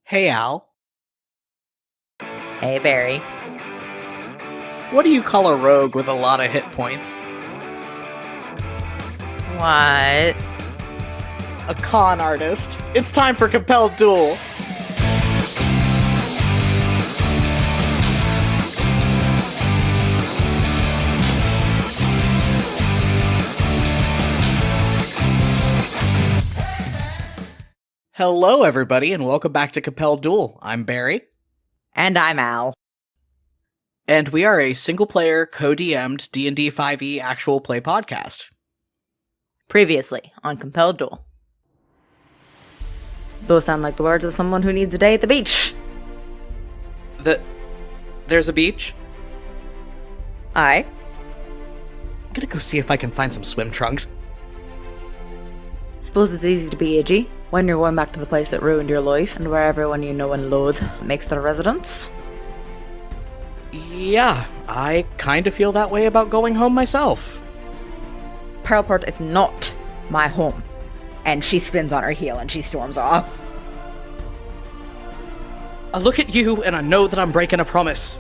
Hey Al, Hey, Barry. what do you call a rogue with a lot of hit points? What? A con artist. It's time for Compelled Duel. Hello everybody and welcome back to Compelled Duel. I'm Barry. And I'm Al. And we are a single-player, co-DM'd D&D 5e actual play podcast. Previously on Compelled Duel. Those sound like the words of someone who needs a day at the beach. There's a beach? Aye. I'm gonna go see if I can find some swim trunks. Suppose it's easy to be edgy when you're going back to the place that ruined your life and where everyone you know and loathe makes their residence. Yeah, I kinda feel that way about going home myself. Pearlport is not my home. And she spins on her heel and she storms off. I look at you and I know that I'm breaking a promise.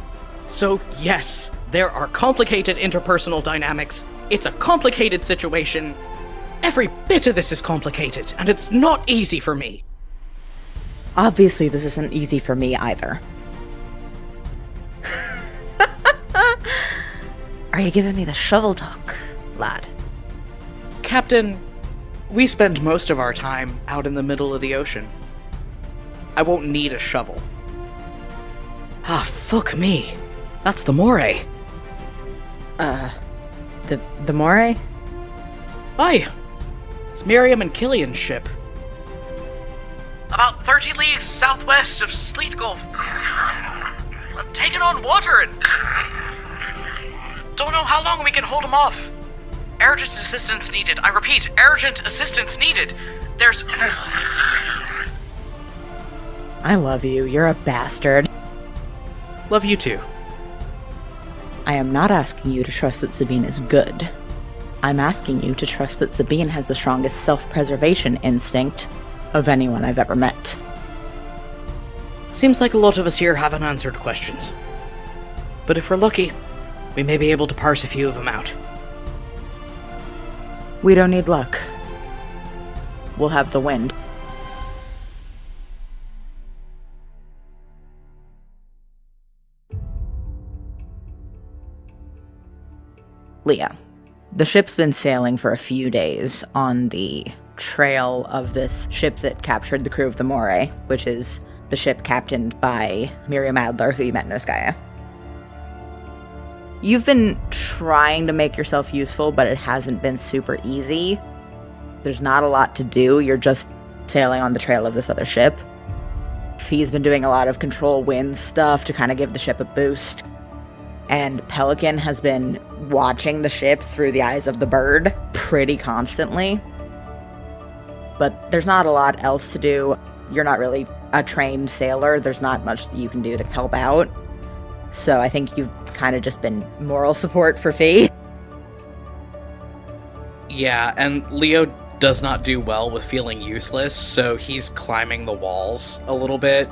So yes, there are complicated interpersonal dynamics. It's a complicated situation. Every bit of this is complicated, and it's not easy for me. Obviously, this isn't easy for me either. Are you giving me the shovel talk, lad? Captain, we spend most of our time out in the middle of the ocean. I won't need a shovel. Ah, fuck me. That's the moray. The moray? Aye. It's Miriam and Killian's ship. About 30 leagues southwest of Sleet Gulf. I'm taking on water and don't know how long we can hold them off. Urgent assistance needed. I repeat, urgent assistance needed. There's... I love you. You're a bastard. Love you too. I am not asking you to trust that Sabine is good. I'm asking you to trust that Sabine has the strongest self-preservation instinct of anyone I've ever met. Seems like a lot of us here have unanswered questions. But if we're lucky, we may be able to parse a few of them out. We don't need luck. We'll have the wind. Leah. The ship's been sailing for a few days on the trail of this ship that captured the crew of the Moray, which is the ship captained by Miriam Adler, who you met in Oskaya. You've been trying to make yourself useful, but it hasn't been super easy. There's not a lot to do, you're just sailing on the trail of this other ship. Fee's been doing a lot of control wind stuff to kind of give the ship a boost. And Pelican has been watching the ship through the eyes of the bird pretty constantly. But there's not a lot else to do. You're not really a trained sailor. There's not much that you can do to help out. So I think you've kind of just been moral support for Fee. Yeah, and Leo does not do well with feeling useless, so he's climbing the walls a little bit.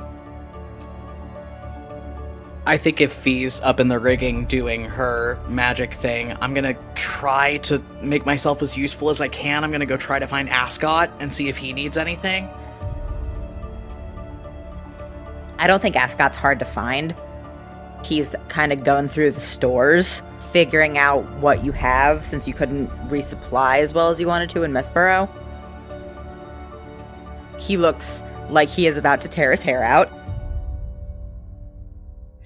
I think if Fee's up in the rigging doing her magic thing, I'm gonna try to make myself as useful as I can. I'm gonna go try to find Ascot and see if he needs anything. I don't think Ascot's hard to find. He's kind of going through the stores, figuring out what you have, since you couldn't resupply as well as you wanted to in Messborough. He looks like he is about to tear his hair out.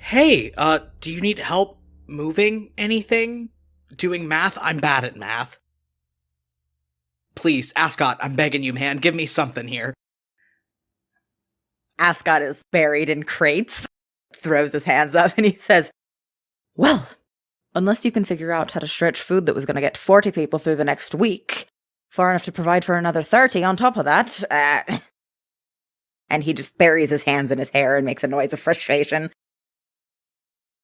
Hey, do you need help moving anything? Doing math? I'm bad at math. Please, Ascot, I'm begging you, man, give me something here. Ascot is buried in crates, throws his hands up, and he says, "Well, unless you can figure out how to stretch food that was going to get 40 people through the next week, far enough to provide for another 30 on top of that." And he just buries his hands in his hair and makes a noise of frustration.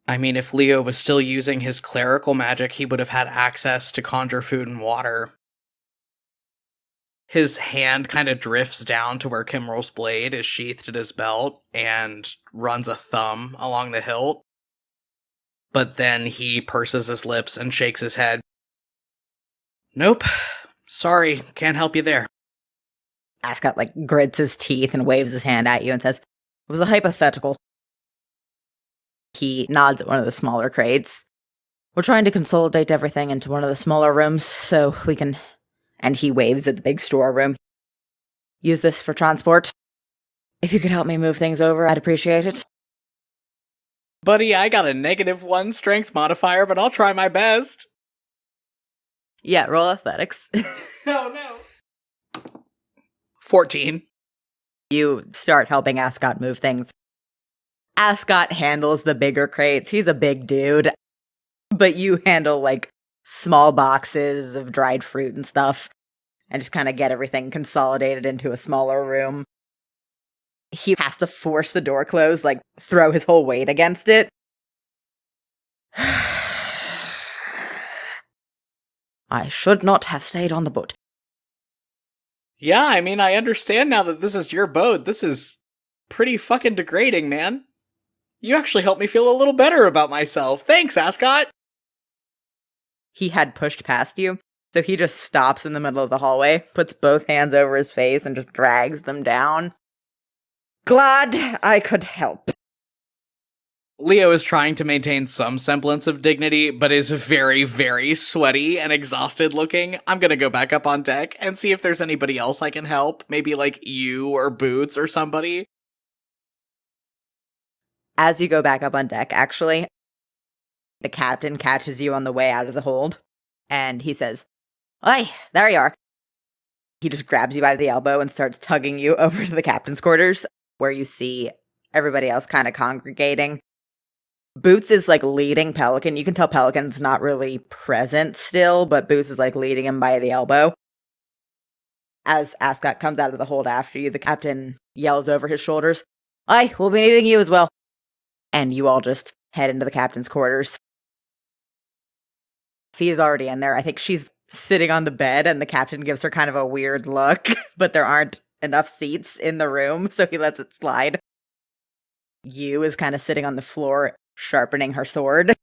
I mean, if Leo was still using his clerical magic, he would have had access to conjure food and water. His hand kind of drifts down to where Kimrel's blade is sheathed at his belt and runs a thumb along the hilt. But then he purses his lips and shakes his head. Nope. Sorry, can't help you there. Ascot, grits his teeth and waves his hand at you and says, "It was a hypothetical." He nods at one of the smaller crates. "We're trying to consolidate everything into one of the smaller rooms so we can..." And he waves at the big storeroom. "Use this for transport. If you could help me move things over, I'd appreciate it." Buddy, I got a -1 strength modifier, but I'll try my best. Yeah, roll athletics. Oh no. 14. You start helping Ascot move things. Ascot handles the bigger crates. He's a big dude. But you handle, small boxes of dried fruit and stuff, and just kind of get everything consolidated into a smaller room. He has to force the door closed, throw his whole weight against it. "I should not have stayed on the boat." Yeah, I mean, I understand now that this is your boat. This is pretty fucking degrading, man. You actually helped me feel a little better about myself. Thanks, Ascot. He had pushed past you, so he just stops in the middle of the hallway, puts both hands over his face, and just drags them down. "Glad I could help." Leo is trying to maintain some semblance of dignity, but is very, very sweaty and exhausted looking. I'm gonna go back up on deck and see if there's anybody else I can help. Maybe you or Boots or somebody. As you go back up on deck, actually, the captain catches you on the way out of the hold, and he says, "Oi, there you are." He just grabs you by the elbow and starts tugging you over to the captain's quarters, where you see everybody else kind of congregating. Boots is, leading Pelican. You can tell Pelican's not really present still, but Boots is, leading him by the elbow. As Ascot comes out of the hold after you, the captain yells over his shoulders, "Aye, we'll be needing you as well." And you all just head into the captain's quarters. Fee's already in there. I think she's sitting on the bed, and the captain gives her kind of a weird look, but there aren't enough seats in the room, so he lets it slide. You is kind of sitting on the floor, sharpening her sword,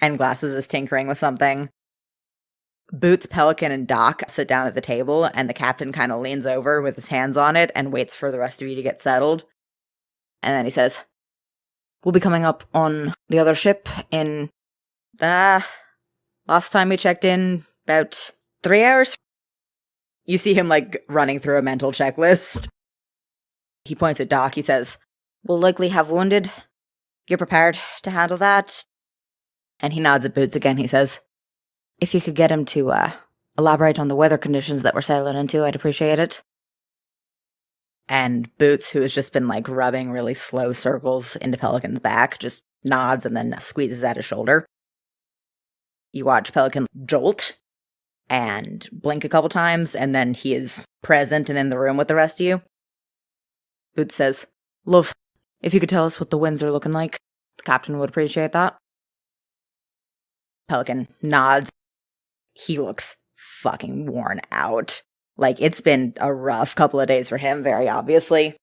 and Glasses is tinkering with something. Boots, Pelican, and Doc sit down at the table, and the captain kind of leans over with his hands on it and waits for the rest of you to get settled. And then he says, "We'll be coming up on the other ship in... last time we checked in, about 3 hours." You see him, running through a mental checklist. He points at Doc. He says, "We'll likely have wounded. You're prepared to handle that?" And he nods at Boots again. He says, "If you could get him to elaborate on the weather conditions that we're sailing into, I'd appreciate it." And Boots, who has just been rubbing really slow circles into Pelican's back, just nods and then squeezes at his shoulder. You watch Pelican jolt and blink a couple times, and then he is present and in the room with the rest of you. Boots says, "Love, if you could tell us what the winds are looking like, the captain would appreciate that." Pelican nods. He looks fucking worn out. It's been a rough couple of days for him, very obviously.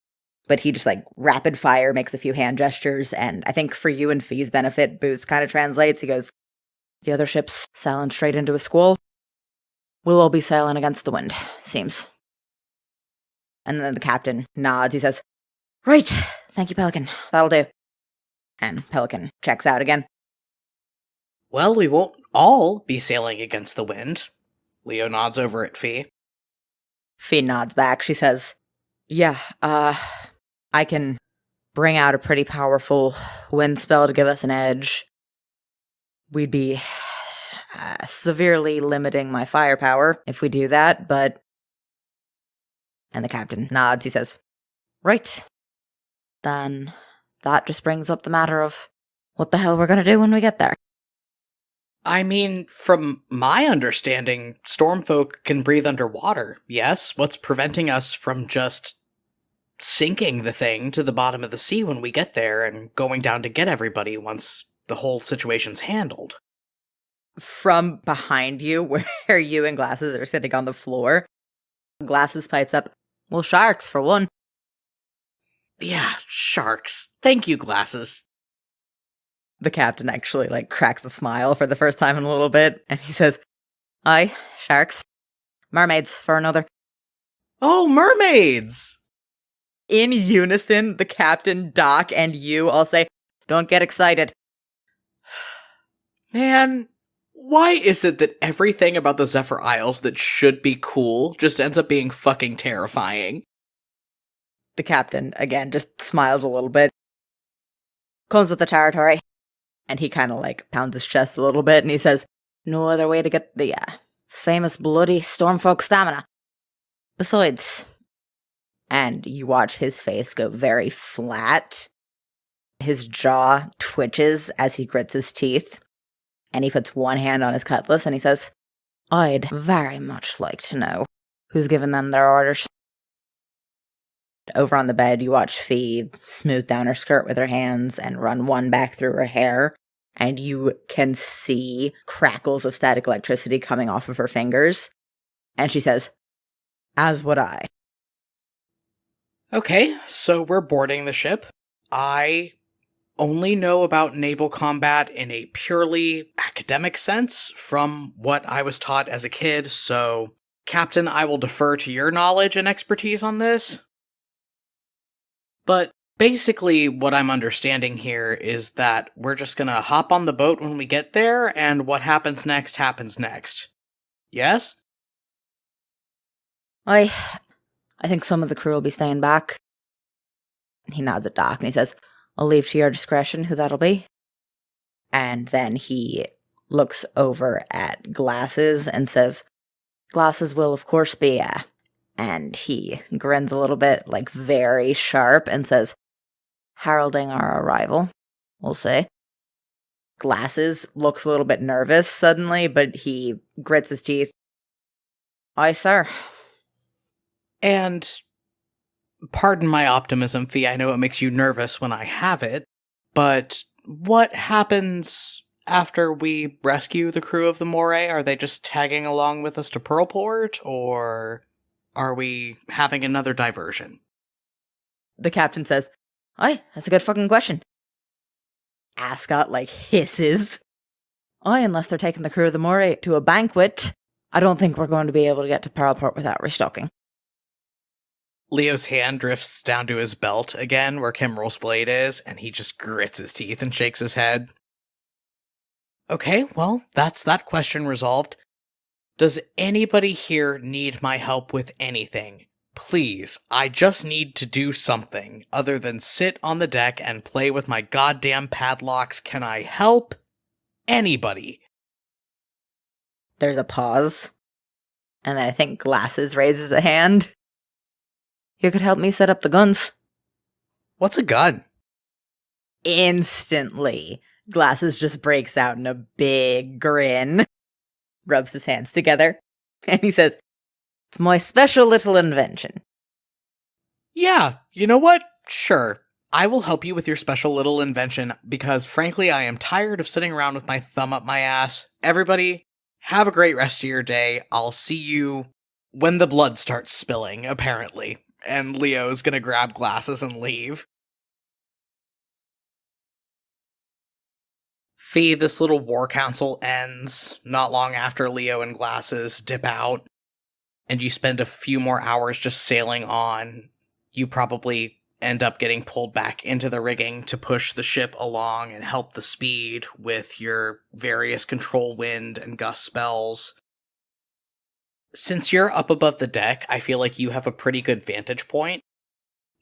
But he just, rapid fire makes a few hand gestures, and I think for you and Fee's benefit, Boots kind of translates. He goes, "The other ship's sailing straight into a squall. We'll all be sailing against the wind, seems." And then the captain nods. He says, "Right, thank you, Pelican. That'll do." And Pelican checks out again. Well, we won't all be sailing against the wind. Leo nods over at Fee. Fee nods back. She says, "Yeah, I can bring out a pretty powerful wind spell to give us an edge. We'd be severely limiting my firepower if we do that, but..." And the captain nods. He says, "Right. Then that just brings up the matter of what the hell we're gonna do when we get there." I mean, from my understanding, stormfolk can breathe underwater, yes? What's preventing us from just sinking the thing to the bottom of the sea when we get there and going down to get everybody once the whole situation's handled? From behind you, where you and Glasses are sitting on the floor, Glasses pipes up. Well, sharks, for one. Yeah, sharks. Thank you, Glasses. The captain actually, cracks a smile for the first time in a little bit, and he says, aye, sharks. Mermaids, for another. Oh, mermaids! In unison, the captain, Doc, and you all say, don't get excited. Man, why is it that everything about the Zephyr Isles that should be cool just ends up being fucking terrifying? The captain, again, just smiles a little bit. Comes with the territory. And he kind of, pounds his chest a little bit, and he says, no other way to get the famous bloody Stormfolk stamina. Besides... And you watch his face go very flat. His jaw twitches as he grits his teeth. And he puts one hand on his cutlass and he says, I'd very much like to know who's given them their orders. Over on the bed, you watch Fee smooth down her skirt with her hands and run one back through her hair. And you can see crackles of static electricity coming off of her fingers. And she says, as would I. Okay, so we're boarding the ship. I only know about naval combat in a purely academic sense from what I was taught as a kid, so Captain, I will defer to your knowledge and expertise on this. But basically what I'm understanding here is that we're just gonna hop on the boat when we get there, and what happens next happens next. Yes? I think some of the crew will be staying back. He nods at Doc and he says, I'll leave to your discretion who that'll be. And then he looks over at Glasses and says, Glasses will of course be, and he grins a little bit, very sharp, and says, heralding our arrival, we'll say. Glasses looks a little bit nervous suddenly, but he grits his teeth. Aye, sir. And pardon my optimism, Fee, I know it makes you nervous when I have it, but what happens after we rescue the crew of the Moray? Are they just tagging along with us to Pearlport, or are we having another diversion? The captain says, aye, that's a good fucking question. Ascot, hisses. Aye, unless they're taking the crew of the Moray to a banquet, I don't think we're going to be able to get to Pearlport without restocking. Leo's hand drifts down to his belt again, where Kimrel's blade is, and he just grits his teeth and shakes his head. Okay, well, that's that question resolved. Does anybody here need my help with anything? Please, I just need to do something other than sit on the deck and play with my goddamn padlocks. Can I help? Anybody? There's a pause. And then I think Glasses raises a hand. You could help me set up the guns. What's a gun? Instantly, Glasses just breaks out in a big grin, rubs his hands together, and he says, it's my special little invention. Yeah, you know what? Sure. I will help you with your special little invention, because frankly, I am tired of sitting around with my thumb up my ass. Everybody, have a great rest of your day. I'll see you when the blood starts spilling, apparently. And Leo's gonna grab Glasses and leave. Fee, this little war council ends not long after Leo and Glasses dip out, and you spend a few more hours just sailing on. You probably end up getting pulled back into the rigging to push the ship along and help the speed with your various control wind and gust spells. Since you're up above the deck, I feel like you have a pretty good vantage point.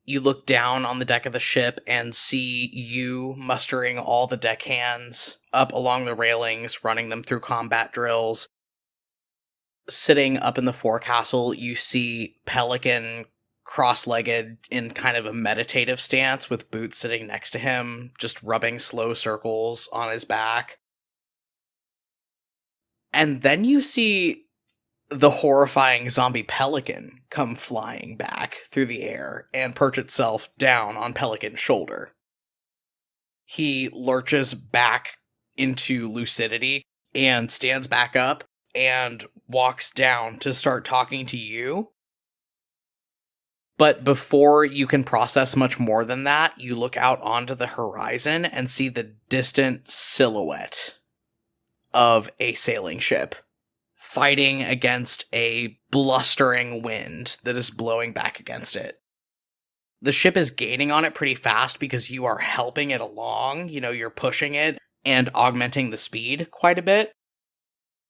You look down on the deck of the ship and see you mustering all the deckhands up along the railings, running them through combat drills. Sitting up in the forecastle, you see Pelican cross-legged in kind of a meditative stance with Boots sitting next to him, just rubbing slow circles on his back. And then you see the horrifying zombie pelican come flying back through the air and perch itself down on Pelican's shoulder. He lurches back into lucidity and stands back up and walks down to start talking to you. But before you can process much more than that, you look out onto the horizon and see the distant silhouette of a sailing ship fighting against a blustering wind that is blowing back against it. The ship is gaining on it pretty fast because you are helping it along. You're pushing it and augmenting the speed quite a bit.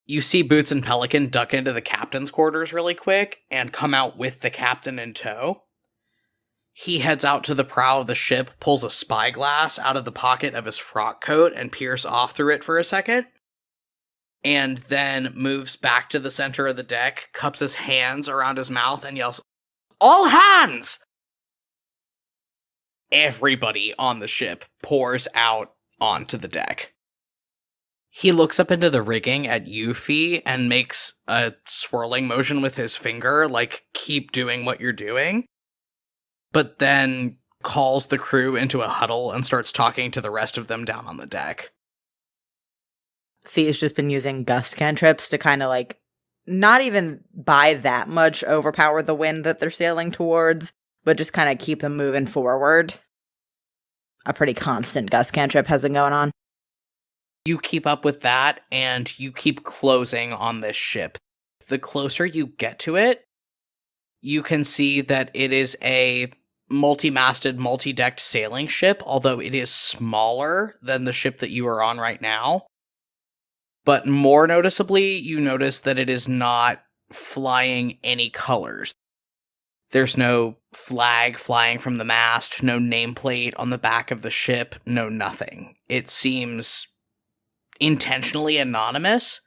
You see Boots and Pelican duck into the captain's quarters really quick and come out with the captain in tow. He heads out to the prow of the ship, pulls a spyglass out of the pocket of his frock coat and peers off through it for a second, and then moves back to the center of the deck, cups his hands around his mouth, and yells, "All hands!" Everybody on the ship pours out onto the deck. He looks up into the rigging at Yuffie and makes a swirling motion with his finger, like, keep doing what you're doing, but then calls the crew into a huddle and starts talking to the rest of them down on the deck. Fee's just been using gust cantrips to kind of, like, not even by that much overpower the wind that they're sailing towards, but just kind of keep them moving forward. A pretty constant gust cantrip has been going on. You keep up with that, and you keep closing on this ship. The closer you get to it, you can see that it is a multi-masted, multi-decked sailing ship, although it is smaller than the ship that you are on right now. But more noticeably, you notice that it is not flying any colors. There's no flag flying from the mast, no nameplate on the back of the ship, no nothing. It seems intentionally anonymous.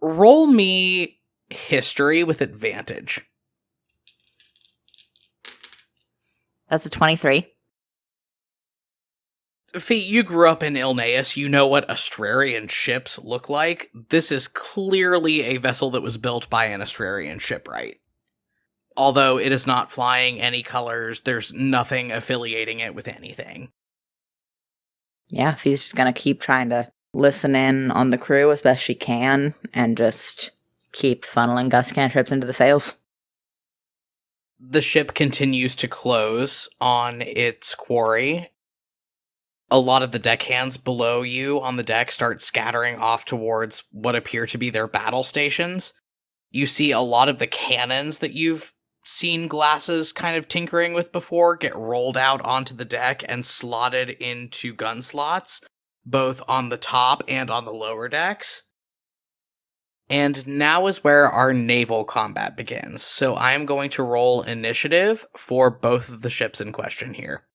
Roll me history with advantage. That's a 23. Fee, you grew up in Ilneus. You know what Astrarian ships look like. This is clearly a vessel that was built by an Astrarian shipwright. Although it is not flying any colors, there's nothing affiliating it with anything. Yeah, Fee's just gonna keep trying to listen in on the crew as best she can, and just keep funneling gust cantrips into the sails. The ship continues to close on its quarry. A lot of the deckhands below you on the deck start scattering off towards what appear to be their battle stations. You see a lot of the cannons that you've seen Glasses kind of tinkering with before get rolled out onto the deck and slotted into gun slots, both on the top and on the lower decks. And now is where our naval combat begins. So I am going to roll initiative for both of the ships in question here.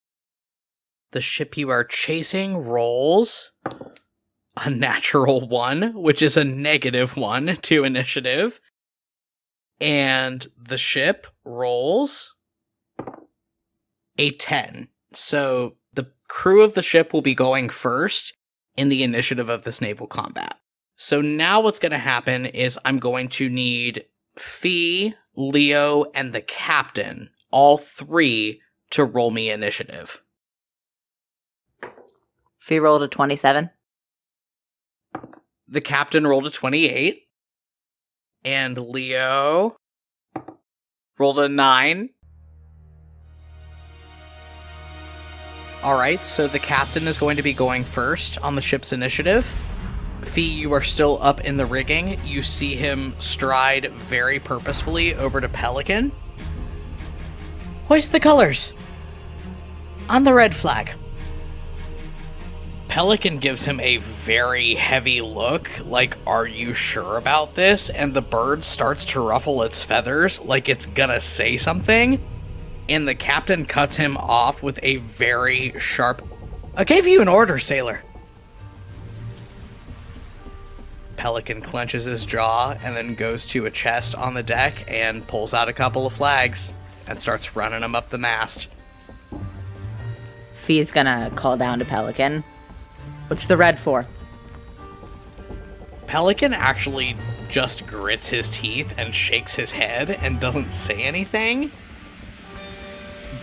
The ship you are chasing rolls a natural 1, which is a -1 to initiative. And the ship rolls a 10. So the crew of the ship will be going first in the initiative of this naval combat. So now what's going to happen is I'm going to need Fee, Leo, and the captain, all 3, to roll me initiative. Fee rolled a 27. The captain rolled a 28. And Leo rolled a 9. Alright, so the captain is going to be going first on the ship's initiative. Fee, you are still up in the rigging. You see him stride very purposefully over to Pelican. Hoist the colors! On the red flag. Pelican gives him a very heavy look, like, are you sure about this? And the bird starts to ruffle its feathers, like it's gonna say something. And the captain cuts him off with a very sharp, "I gave you an order, sailor." Pelican clenches his jaw and then goes to a chest on the deck and pulls out a couple of flags and starts running them up the mast. Fee's gonna call down to Pelican. What's the red for? Pelican actually just grits his teeth and shakes his head and doesn't say anything.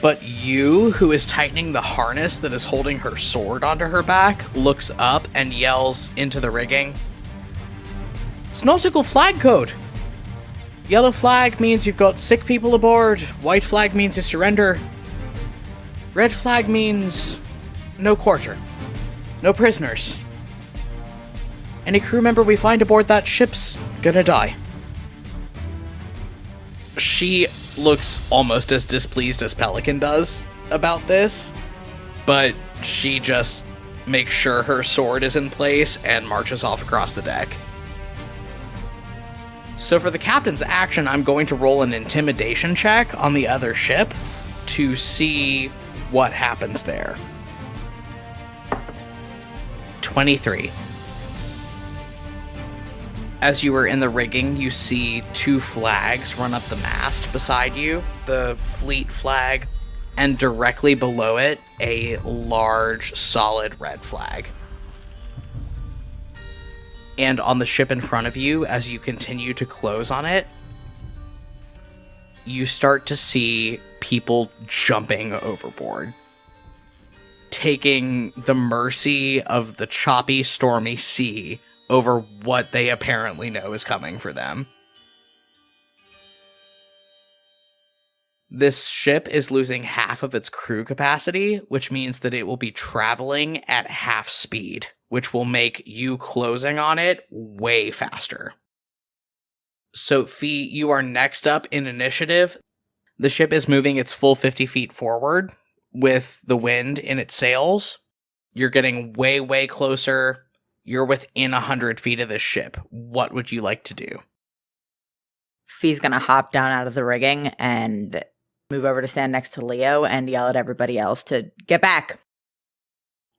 But you, who is tightening the harness that is holding her sword onto her back, looks up and yells into the rigging, "It's nautical flag code!" Yellow flag means you've got sick people aboard. White flag means you surrender. Red flag means no quarter. No prisoners. Any crew member we find aboard that ship's gonna die. She looks almost as displeased as Pelican does about this, but she just makes sure her sword is in place and marches off across the deck. So for the captain's action, I'm going to roll an intimidation check on the other ship to see what happens there. 23. As you are in the rigging, you see 2 flags run up the mast beside you. The fleet flag, and directly below it, a large, solid red flag. And on the ship in front of you, as you continue to close on it, you start to see people jumping overboard, taking the mercy of the choppy, stormy sea over what they apparently know is coming for them. This ship is losing half of its crew capacity, which means that it will be traveling at half speed, which will make you closing on it way faster. So, Fee, you are next up in initiative. The ship is moving its full 50 feet forward with the wind in its sails. You're getting way, way closer. You're within 100 feet of this ship. What would you like to do? Fee's gonna hop down out of the rigging and move over to stand next to Leo and yell at everybody else to get back.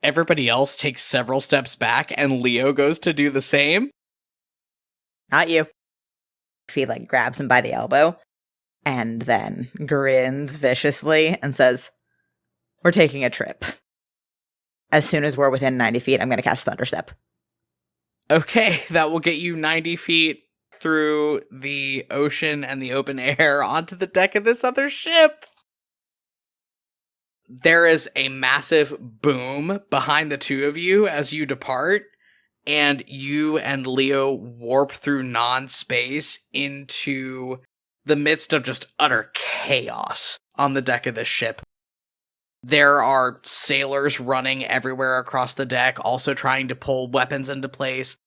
Everybody else takes several steps back, and Leo goes to do the same. Not you. Fee, grabs him by the elbow and then grins viciously and says, "We're taking a trip. As soon as we're within 90 feet, I'm going to cast Thunderstep." Okay, that will get you 90 feet through the ocean and the open air onto the deck of this other ship. There is a massive boom behind the two of you as you depart, and you and Leo warp through non-space into the midst of just utter chaos on the deck of this ship. There are sailors running everywhere across the deck, also trying to pull weapons into place.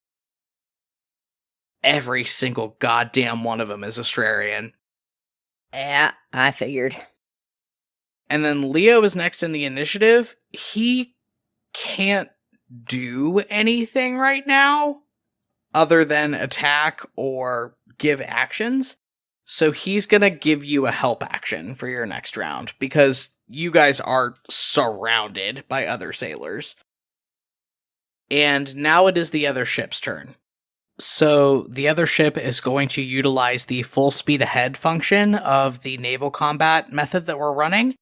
Every single goddamn one of them is Astrarian. Yeah, I figured. And then Leo is next in the initiative. He can't do anything right now other than attack or give actions. So he's going to give you a help action for your next round because you guys are surrounded by other sailors. And now it is the other ship's turn. So the other ship is going to utilize the full speed ahead function of the naval combat method that we're running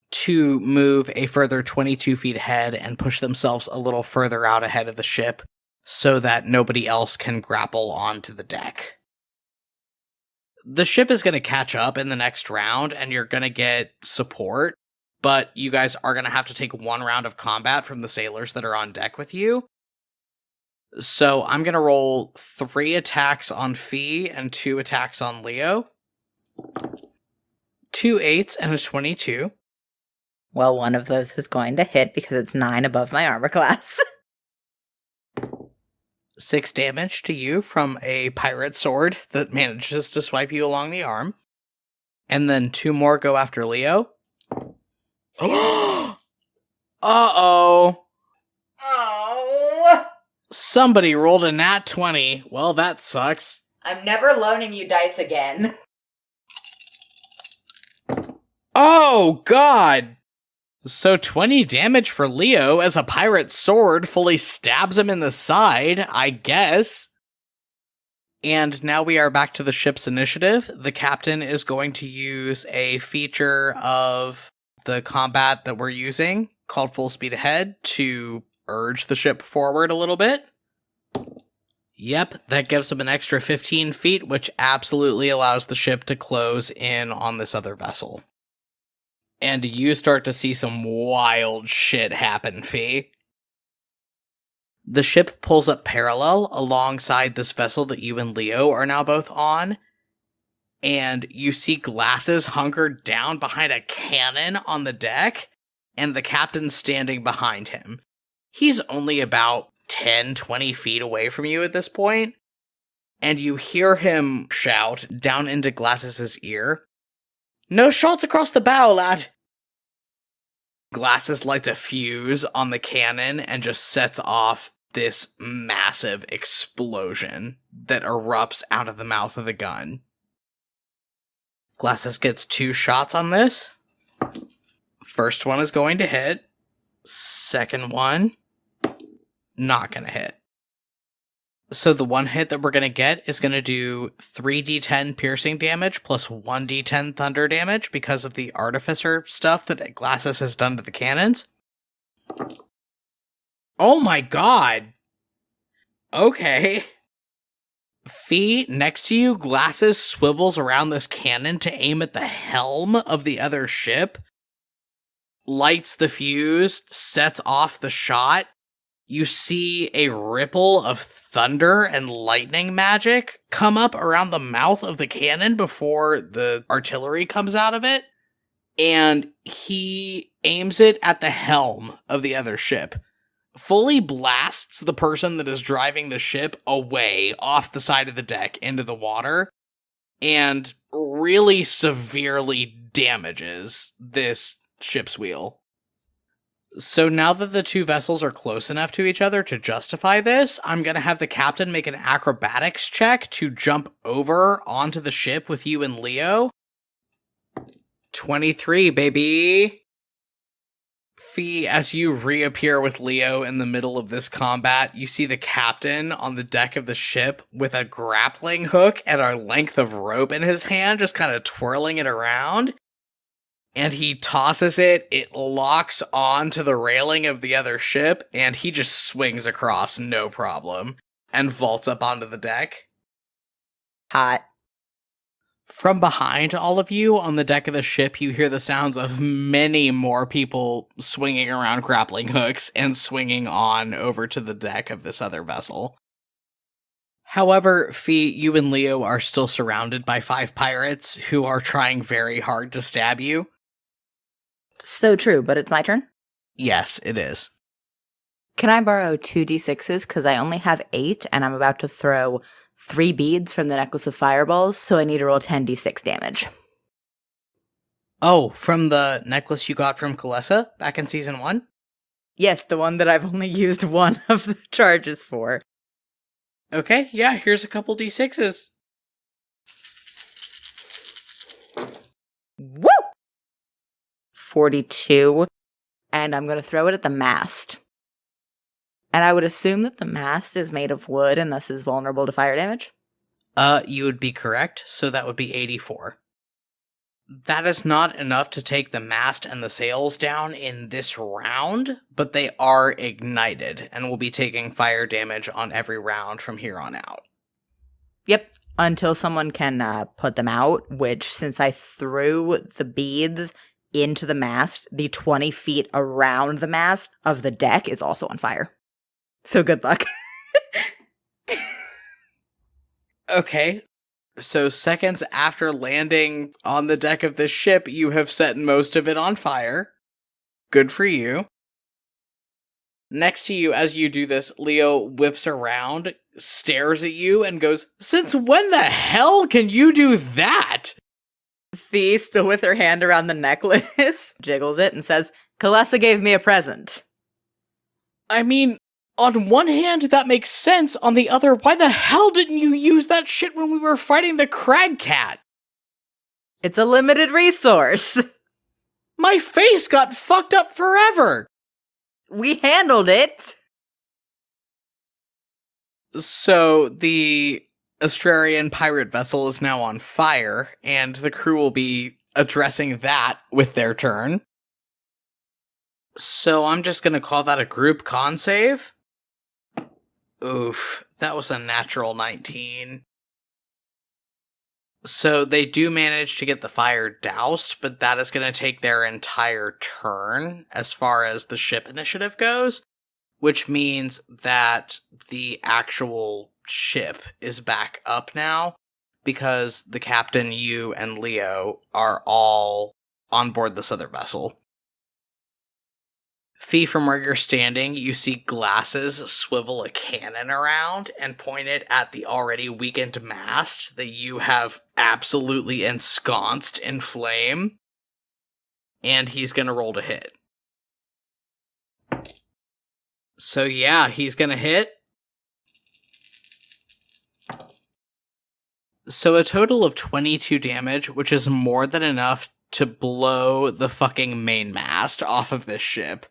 to move a further 22 feet ahead and push themselves a little further out ahead of the ship so that nobody else can grapple onto the deck. The ship is going to catch up in the next round and you're going to get support, but you guys are going to have to take 1 round of combat from the sailors that are on deck with you. So I'm going to roll 3 attacks on Fee and 2 attacks on Leo. 2 8s and a 22. Well, one of those is going to hit because it's 9 above my armor class. 6 damage to you from a pirate sword that manages to swipe you along the arm. And then 2 more go after Leo. Uh-oh. Oh. Somebody rolled a nat 20. Well, that sucks. I'm never loaning you dice again. Oh, God. So 20 damage for Leo as a pirate sword fully stabs him in the side, I guess. And now we are back to the ship's initiative. The captain is going to use a feature of the combat that we're using called full speed ahead to urge the ship forward a little bit. Yep, that gives him an extra 15 feet, which absolutely allows the ship to close in on this other vessel. And you start to see some wild shit happen, Fee. The ship pulls up parallel alongside this vessel that you and Leo are now both on. and you see Glasses hunkered down behind a cannon on the deck, and the captain standing behind him. He's only about 10, 20 feet away from you at this point, and you hear him shout down into Glasses' ear, "No shots across the bow, lad!" Glasses lights a fuse on the cannon and just sets off this massive explosion that erupts out of the mouth of the gun. Glasses gets 2 shots on this. First one is going to hit. Second one, not going to hit. So the one hit that we're going to get is going to do 3d10 piercing damage plus 1d10 thunder damage because of the artificer stuff that Glasses has done to the cannons. Oh my god! Okay. Fee, next to you, Glasses swivels around this cannon to aim at the helm of the other ship, lights the fuse, sets off the shot. You see a ripple of thunder and lightning magic come up around the mouth of the cannon before the artillery comes out of it, and he aims it at the helm of the other ship. Fully blasts the person that is driving the ship away off the side of the deck into the water, and really severely damages this ship's wheel. So now that the 2 vessels are close enough to each other to justify this, I'm going to have the captain make an acrobatics check to jump over onto the ship with you and Leo. 23, baby! Fee, as you reappear with Leo in the middle of this combat, you see the captain on the deck of the ship with a grappling hook and a length of rope in his hand, just kind of twirling it around. And he tosses it, it locks onto the railing of the other ship, and he just swings across, no problem, and vaults up onto the deck. Hot. From behind all of you on the deck of the ship, you hear the sounds of many more people swinging around grappling hooks and swinging on over to the deck of this other vessel. However, Fee, you and Leo are still surrounded by 5 pirates who are trying very hard to stab you. So true, but it's my turn? Yes, it is. Can I borrow 2d6s? Because I only have 8, and I'm about to throw 3 beads from the Necklace of Fireballs, so I need to roll 10d6 damage. Oh, from the necklace you got from Kalessa back in Season 1? Yes, the one that I've only used 1 of the charges for. Okay, yeah, here's a couple d6s. Woo! 42, and I'm going to throw it at the mast. And I would assume that the mast is made of wood and thus is vulnerable to fire damage? You would be correct, so that would be 84. That is not enough to take the mast and the sails down in this round, but they are ignited and will be taking fire damage on every round from here on out. Yep, until someone can put them out, which, since I threw the beads into the mast, the 20 feet around the mast of the deck is also on fire. So good luck. Okay, so seconds after landing on the deck of this ship, you have set most of it on fire. Good for you. Next to you, as you do this, Leo whips around, stares at you, and goes, "Since when the hell can you do that?" Thea, still with her hand around the necklace, jiggles it and says, "Kalessa gave me a present." I mean, on one hand, that makes sense. On the other, why the hell didn't you use that shit when we were fighting the crag cat? It's a limited resource. My face got fucked up forever. We handled it. So the Australian pirate vessel is now on fire, and the crew will be addressing that with their turn. So I'm just going to call that a group con save. Oof, that was a natural 19. So they do manage to get the fire doused, but that is going to take their entire turn as far as the ship initiative goes, which means that the actual ship is back up now. because the captain, you, and Leo are all on board this other vessel. Fee, from where you're standing, you see Glasses swivel a cannon around and point it at the already weakened mast that you have absolutely ensconced in flame. And he's gonna roll to hit. So yeah, he's gonna hit. So a total of 22 damage, which is more than enough to blow the fucking mainmast off of this ship.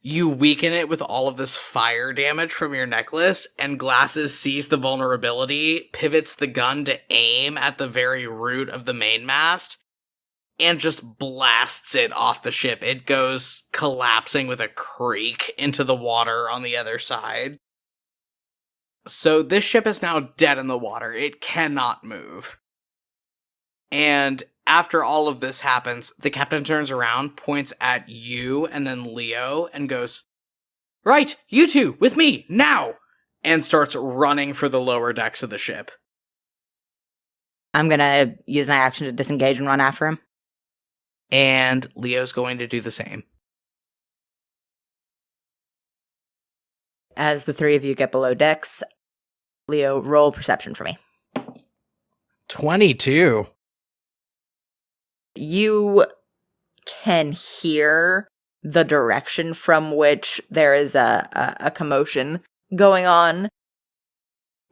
You weaken it with all of this fire damage from your necklace, and Glasses sees the vulnerability, pivots the gun to aim at the very root of the mainmast, and just blasts it off the ship. It goes collapsing with a creak into the water on the other side. So this ship is now dead in the water. It cannot move. And after all of this happens, the captain turns around, points at you and then Leo, and goes, "Right, you two, with me, now!" and starts running for the lower decks of the ship. I'm gonna use my action to disengage and run after him. And Leo's going to do the same. As the three of you get below decks, Leo, roll perception for me. 22. You can hear the direction from which there is a commotion going on.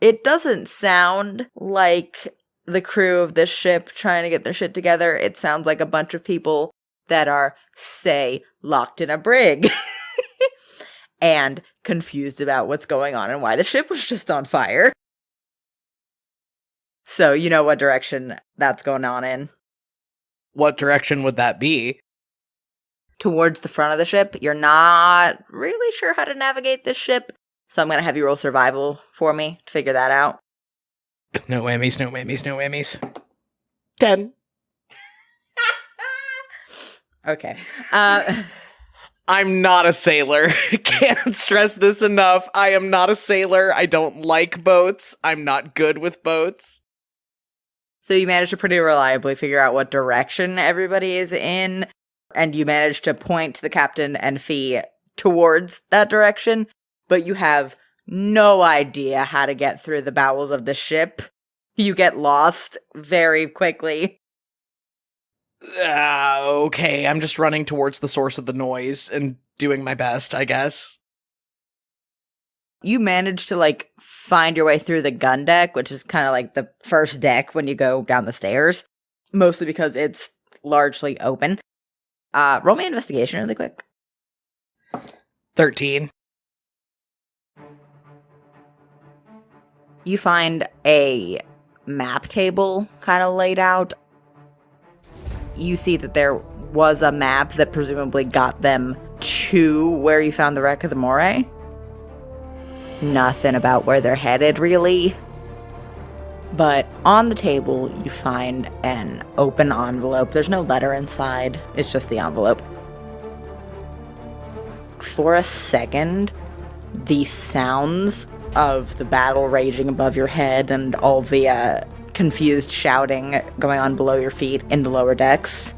It doesn't sound like the crew of this ship trying to get their shit together. It sounds like a bunch of people that are, say, locked in a brig and confused about what's going on and why the ship was just on fire. So you know what direction that's going on in. What direction would that be? Towards the front of the ship. You're not really sure how to navigate this ship, so I'm going to have you roll survival for me to figure that out. No whammies, no whammies, no whammies. 10. Okay. I'm not a sailor. Can't stress this enough. I am not a sailor. I don't like boats. I'm not good with boats. So you managed to pretty reliably figure out what direction everybody is in, and you managed to point the captain and Fee towards that direction, but you have no idea how to get through the bowels of the ship. You get lost very quickly. Okay, I'm just running towards the source of the noise and doing my best, I guess. You manage to, find your way through the gun deck, which is kind of the first deck when you go down the stairs, mostly because it's largely open. Roll me investigation really quick. 13. You find a map table kind of laid out. You see that there was a map that presumably got them to where you found the wreck of the Moray. Nothing about where they're headed, really. But on the table, you find an open envelope. There's no letter inside. It's just the envelope. For a second, the sounds of the battle raging above your head and all the confused shouting going on below your feet in the lower decks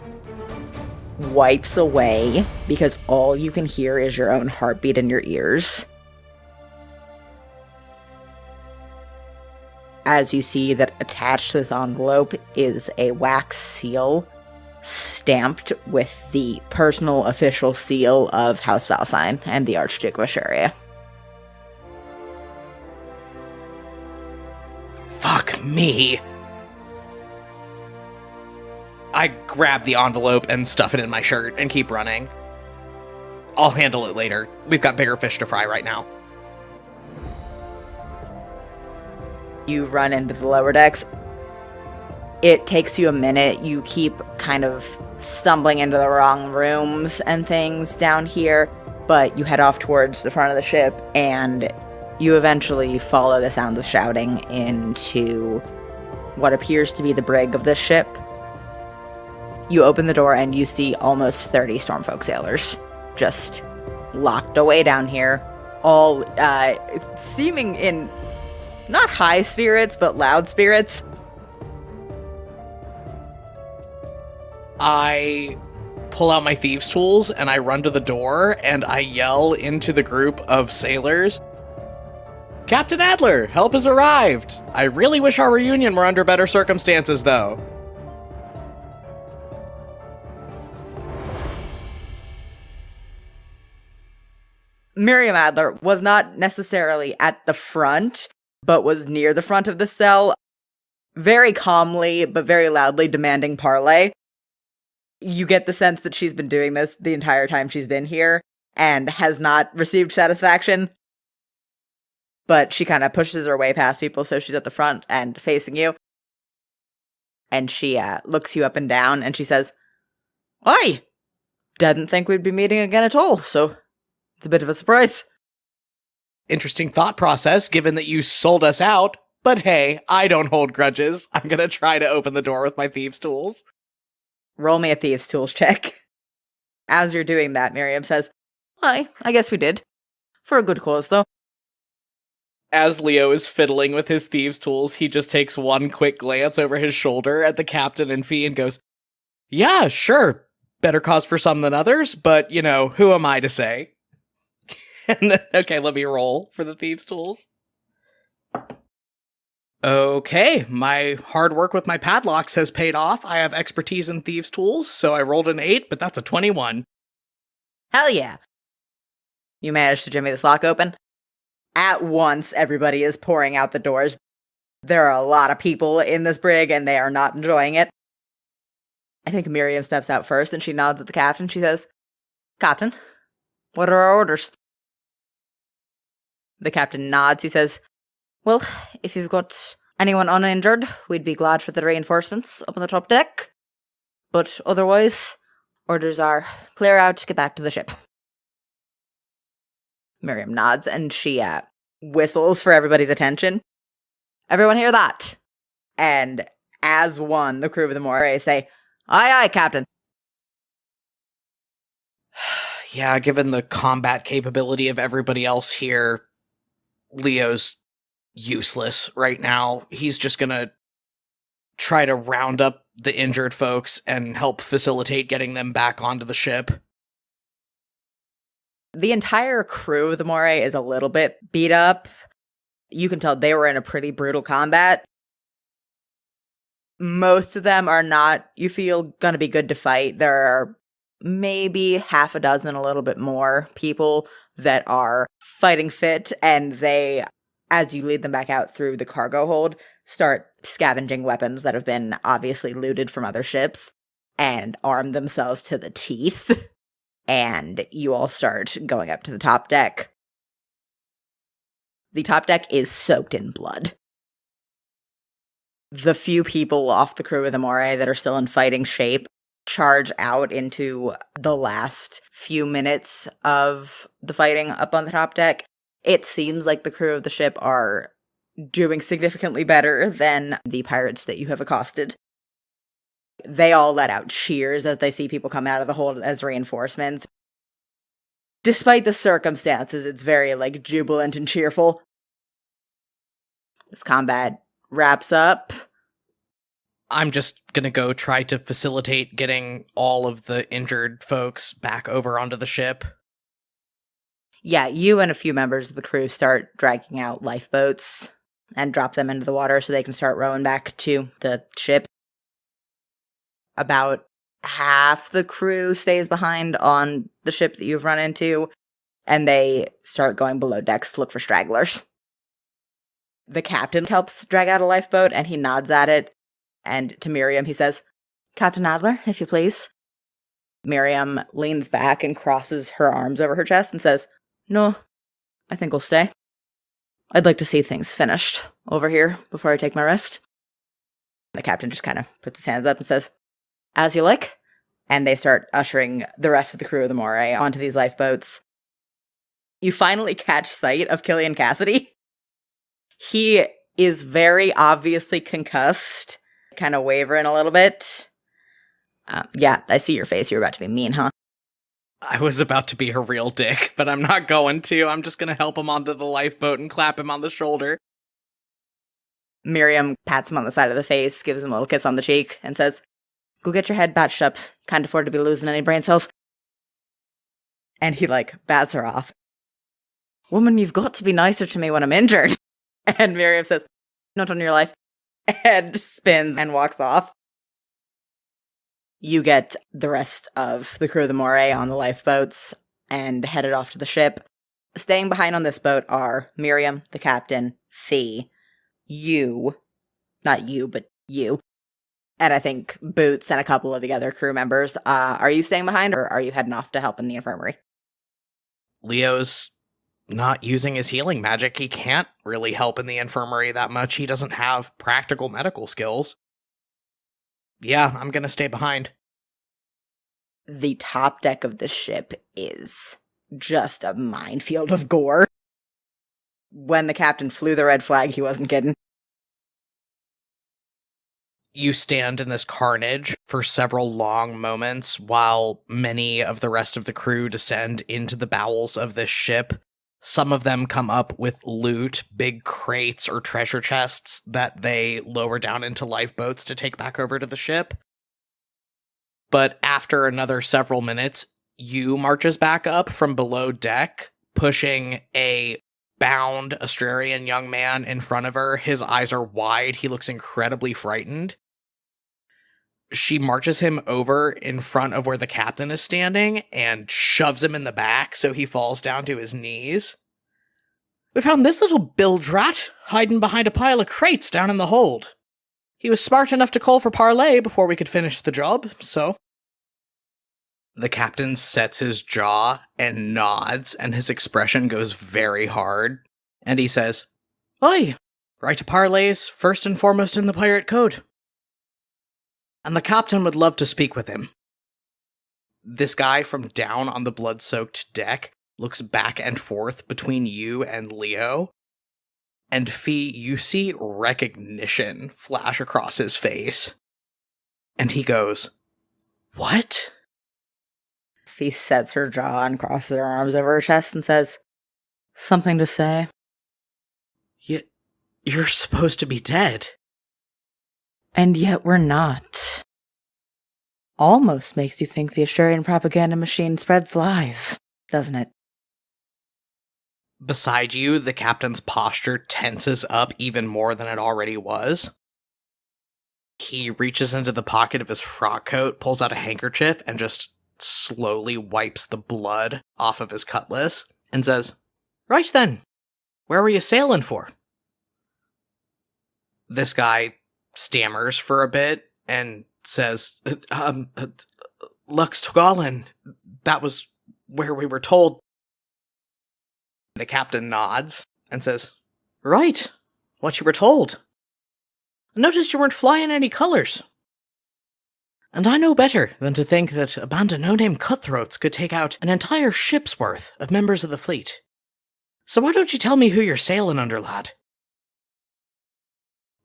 wipes away because all you can hear is your own heartbeat in your ears. As you see that attached to this envelope is a wax seal stamped with the personal official seal of House Valsine and the Archduke of Ashuria. Fuck me. I grab the envelope and stuff it in my shirt and keep running. I'll handle it later. We've got bigger fish to fry right now. You run into the lower decks. It takes you a minute. You keep kind of stumbling into the wrong rooms and things down here, but you head off towards the front of the ship, and you eventually follow the sounds of shouting into what appears to be the brig of this ship. You open the door and you see almost 30 Stormfolk sailors just locked away down here, all seeming in not high spirits, but loud spirits. I pull out my thieves' tools and I run to the door and I yell into the group of sailors, "Captain Adler, help has arrived! I really wish our reunion were under better circumstances, though." Miriam Adler was not necessarily at the front, but was near the front of the cell, very calmly but very loudly demanding parley. You get the sense that she's been doing this the entire time she's been here and has not received satisfaction. But she kind of pushes her way past people, so she's at the front and facing you. And she looks you up and down, and she says, "Oi! Didn't think we'd be meeting again at all, so it's a bit of a surprise." Interesting thought process, given that you sold us out. But hey, I don't hold grudges. I'm gonna try to open the door with my thieves' tools. Roll me a thieves' tools check. As you're doing that, Miriam says, "Why, I guess we did. For a good cause, though." As Leo is fiddling with his thieves' tools, he just takes one quick glance over his shoulder at the captain and Fee and goes, "Yeah, sure. Better cause for some than others, but, you know, who am I to say?" And then, okay, let me roll for the thieves' tools. Okay, my hard work with my padlocks has paid off. I have expertise in thieves' tools, so I rolled an 8, but that's a 21. Hell yeah. You managed to jimmy this lock open. At once, everybody is pouring out the doors. There are a lot of people in this brig, and they are not enjoying it. I think Miriam steps out first, and she nods at the captain. She says, "Captain, what are our orders?" The captain nods. He says, "Well, if you've got anyone uninjured, we'd be glad for the reinforcements up on the top deck. But otherwise, orders are clear out, get back to the ship." Miriam nods, and she whistles for everybody's attention. "Everyone hear that?" And as one, the crew of the Moray say, "Aye, aye, Captain." Yeah, given the combat capability of everybody else here, Leo's useless right now. He's just gonna try to round up the injured folks and help facilitate getting them back onto the ship. The entire crew of the Moray is a little bit beat up. You can tell they were in a pretty brutal combat. Most of them are not, you feel, gonna be good to fight. There are maybe half a dozen, a little bit more people that are fighting fit, and they, as you lead them back out through the cargo hold, start scavenging weapons that have been obviously looted from other ships and arm themselves to the teeth. And you all start going up to the top deck. The top deck is soaked in blood. The few people off the crew of the Moray that are still in fighting shape charge out into the last few minutes of the fighting up on the top deck. It seems like the crew of the ship are doing significantly better than the pirates that you have accosted. They all let out cheers as they see people come out of the hold as reinforcements. Despite the circumstances, it's very, jubilant and cheerful. This combat wraps up. I'm just gonna go try to facilitate getting all of the injured folks back over onto the ship. Yeah, you and a few members of the crew start dragging out lifeboats and drop them into the water so they can start rowing back to the ship. About half the crew stays behind on the ship that you've run into, and they start going below decks to look for stragglers. The captain helps drag out a lifeboat, and he nods at it, and to Miriam he says, "Captain Adler, if you please." Miriam leans back and crosses her arms over her chest and says, "No, I think I'll stay. I'd like to see things finished over here before I take my rest." The captain just kind of puts his hands up and says, "As you like." And they start ushering the rest of the crew of the Moray onto these lifeboats. You finally catch sight of Killian Cassidy. He is very obviously concussed, kind of wavering a little bit. Yeah, I see your face. You're about to be mean, huh? I was about to be a real dick, but I'm not going to. I'm just gonna help him onto the lifeboat and clap him on the shoulder. Miriam pats him on the side of the face, gives him a little kiss on the cheek, and says, "Go get your head patched up. Can't afford to be losing any brain cells." And he, bats her off. "Woman, you've got to be nicer to me when I'm injured." And Miriam says, "Not on your life," and spins and walks off. You get the rest of the crew of the Moray on the lifeboats and headed off to the ship. Staying behind on this boat are Miriam, the captain, Fee, you, not you, but you, and I think Boots and a couple of the other crew members. Are you staying behind, or are you heading off to help in the infirmary? Leo's not using his healing magic. He can't really help in the infirmary that much. He doesn't have practical medical skills. Yeah, I'm gonna stay behind. The top deck of the ship is just a minefield of gore. When the captain flew the red flag, he wasn't kidding. You stand in this carnage for several long moments while many of the rest of the crew descend into the bowels of this ship. Some of them come up with loot, big crates or treasure chests that they lower down into lifeboats to take back over to the ship. But after another several minutes, you marches back up from below deck, pushing a bound Australian young man in front of her. His eyes are wide. He looks incredibly frightened. She marches him over in front of where the captain is standing and shoves him in the back so he falls down to his knees. "We found this little bilge rat hiding behind a pile of crates down in the hold. He was smart enough to call for parley before we could finish the job, so..." The captain sets his jaw and nods, and his expression goes very hard, and he says, "Aye, right to parley's first and foremost in the pirate code. And the captain would love to speak with him." This guy from down on the blood-soaked deck looks back and forth between you and Leo, and Fee, you see recognition flash across his face. And he goes, "What?" Fee sets her jaw and crosses her arms over her chest and says, "Something to say?" You're supposed to be dead." "And yet we're not. Almost makes you think the Australian propaganda machine spreads lies, doesn't it?" Beside you, the captain's posture tenses up even more than it already was. He reaches into the pocket of his frock coat, pulls out a handkerchief, and just slowly wipes the blood off of his cutlass, and says, "Right then, where were you sailing for?" This guy stammers for a bit and says, "Lux Togalin, that was where we were told." The captain nods and says, "Right, what you were told. I noticed you weren't flying any colors. And I know better than to think that a band of no-name cutthroats could take out an entire ship's worth of members of the fleet. So why don't you tell me who you're sailing under, lad?"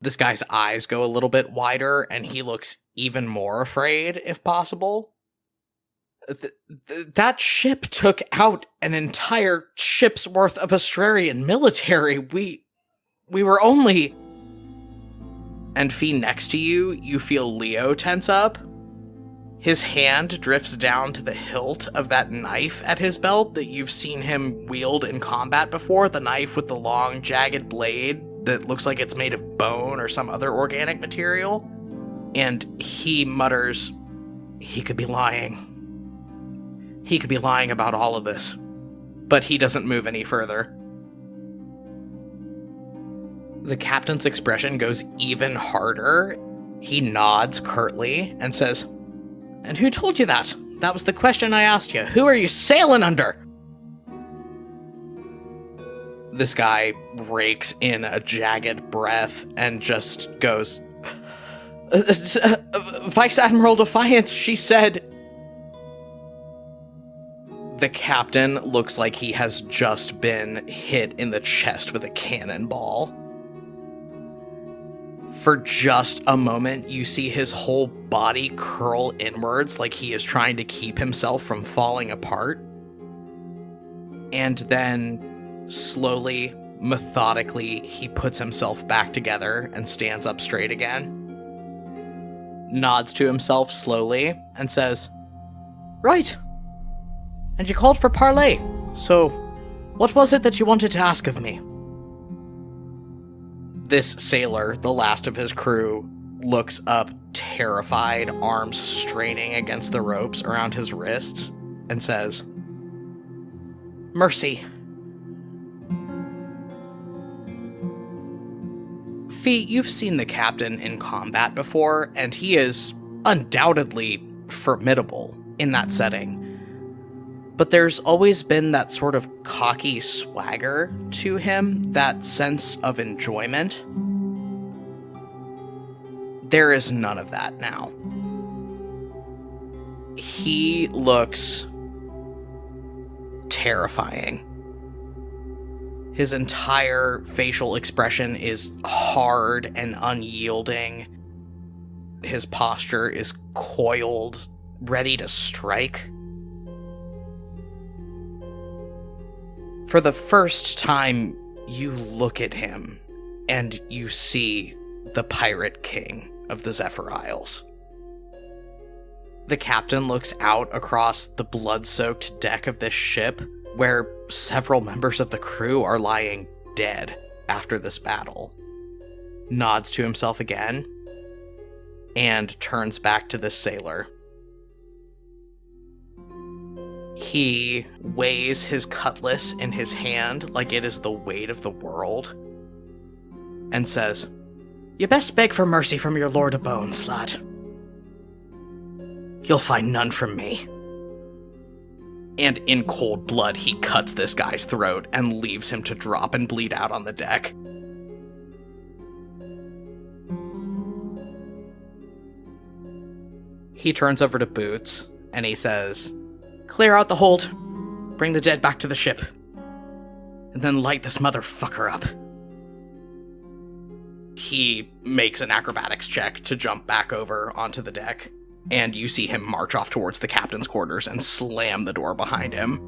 This guy's eyes go a little bit wider, and he looks even more afraid, if possible. That ship took out an entire ship's worth of Australian military. We were only... And Fee, next to you, you feel Leo tense up. His hand drifts down to the hilt of that knife at his belt that you've seen him wield in combat before, the knife with the long, jagged blade that looks like it's made of bone or some other organic material. And he mutters, "He could be lying. He could be lying about all of this." But he doesn't move any further. The captain's expression goes even harder. He nods curtly and says, "And who told you that? That was the question I asked you. Who are you sailing under?" This guy rakes in a jagged breath and just goes, "Vice Admiral Defiance, she said..." The captain looks like he has just been hit in the chest with a cannonball. For just a moment, you see his whole body curl inwards like he is trying to keep himself from falling apart. And then, slowly, Methodically, he puts himself back together and stands up straight again. Nods to himself slowly and says, "Right. And you called for parley. So, what was it that you wanted to ask of me?" This sailor, the last of his crew, looks up terrified, arms straining against the ropes around his wrists, and says, "Mercy. Fee, you've seen the captain in combat before, and he is undoubtedly formidable in that setting. But there's always been that sort of cocky swagger to him, that sense of enjoyment. There is none of that now. He looks terrifying. His entire facial expression is hard and unyielding. His posture is coiled, ready to strike. For the first time, you look at him, and you see the Pirate King of the Zephyr Isles. The captain looks out across the blood-soaked deck of this ship, where several members of the crew are lying dead after this battle, nods to himself again, and turns back to the sailor. He weighs his cutlass in his hand like it is the weight of the world, and says, "You best beg for mercy from your Lord of Bones, lad. You'll find none from me." And in cold blood, he cuts this guy's throat and leaves him to drop and bleed out on the deck. He turns over to Boots, and he says, "Clear out the hold. Bring the dead back to the ship. And then light this motherfucker up." He makes an acrobatics check to jump back over onto the deck, and you see him march off towards the captain's quarters and slam the door behind him.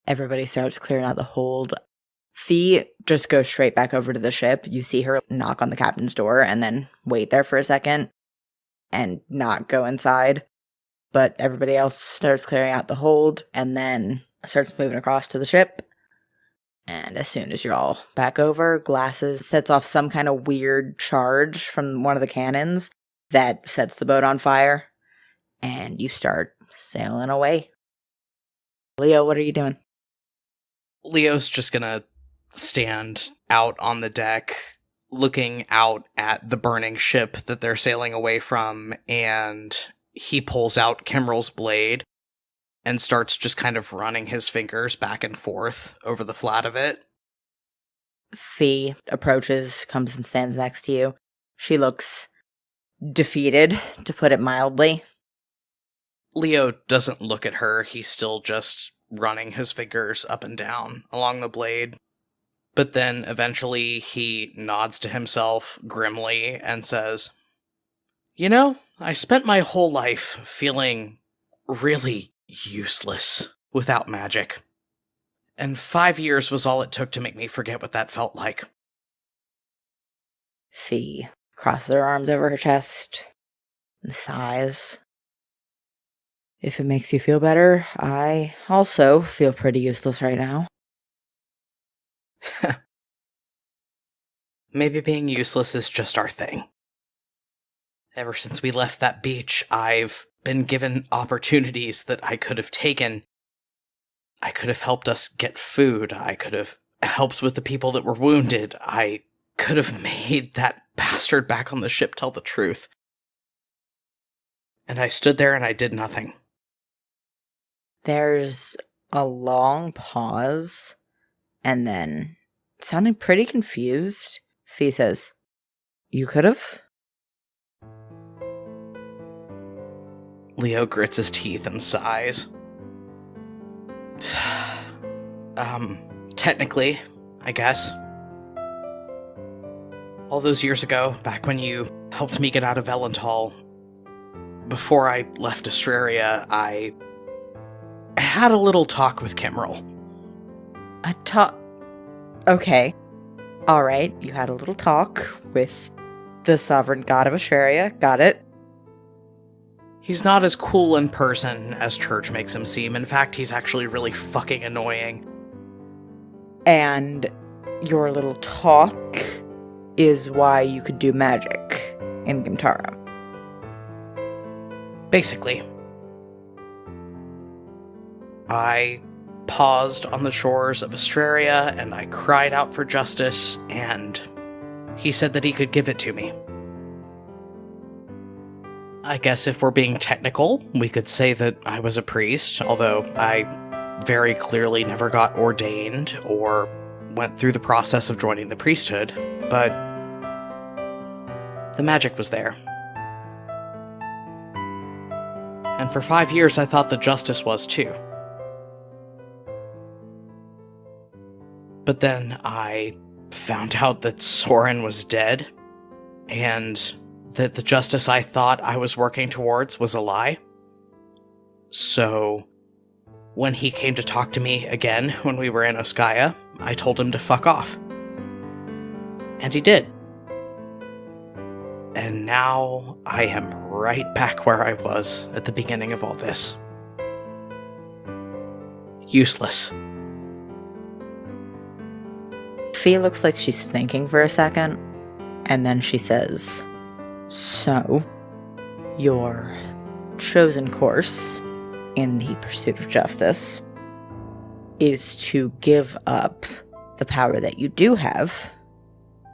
Everybody starts clearing out the hold. Fee just goes straight back over to the ship. You see her knock on the captain's door and then wait there for a second and not go inside. But everybody else starts clearing out the hold and then starts moving across to the ship. And as soon as you're all back over, Glasses sets off some kind of weird charge from one of the cannons that sets the boat on fire. And you start sailing away. Leo, what are you doing? Leo's just gonna stand out on the deck, looking out at the burning ship that they're sailing away from, and he pulls out Kimrel's blade and starts just kind of running his fingers back and forth over the flat of it. Fee approaches, comes and stands next to you. She looks defeated, to put it mildly. Leo doesn't look at her. He's still just running his fingers up and down along the blade. But then eventually he nods to himself grimly and says, "You know, I spent my whole life feeling really useless without magic. And 5 years was all it took to make me forget what that felt like." Fee crosses her arms over her chest and sighs. "If it makes you feel better, I also feel pretty useless right now." Maybe being useless is just our thing. Ever since we left that beach, I've been given opportunities that I could have taken. I could have helped us get food. I could have helped with the people that were wounded. I could have made that bastard back on the ship tell the truth. And I stood there and I did nothing. There's a long pause, and then, sounding pretty confused, Fee says, "You could have?" Leo grits his teeth and sighs. Technically, I guess. All those years ago, back when you helped me get out of Ellenthal, before I left Astraria, I had a little talk with Kimmerl. A talk? Okay. Alright, you had a little talk with the sovereign god of Astraria. Got it. He's not as cool in person as Church makes him seem. In fact, he's actually really fucking annoying. And your little talk is why you could do magic in Gimtara. Basically. I paused on the shores of Astraria, and I cried out for justice, and he said that he could give it to me. I guess if we're being technical, we could say that I was a priest, although I very clearly never got ordained or went through the process of joining the priesthood, but the magic was there. And for 5 years I thought the justice was too. But then I found out that Soren was dead, and that the justice I thought I was working towards was a lie. So, when he came to talk to me again when we were in Oskaya, I told him to fuck off. And he did. And now I am right back where I was at the beginning of all this. Useless. Fee looks like she's thinking for a second, and then she says, "So, your chosen course in the pursuit of justice is to give up the power that you do have,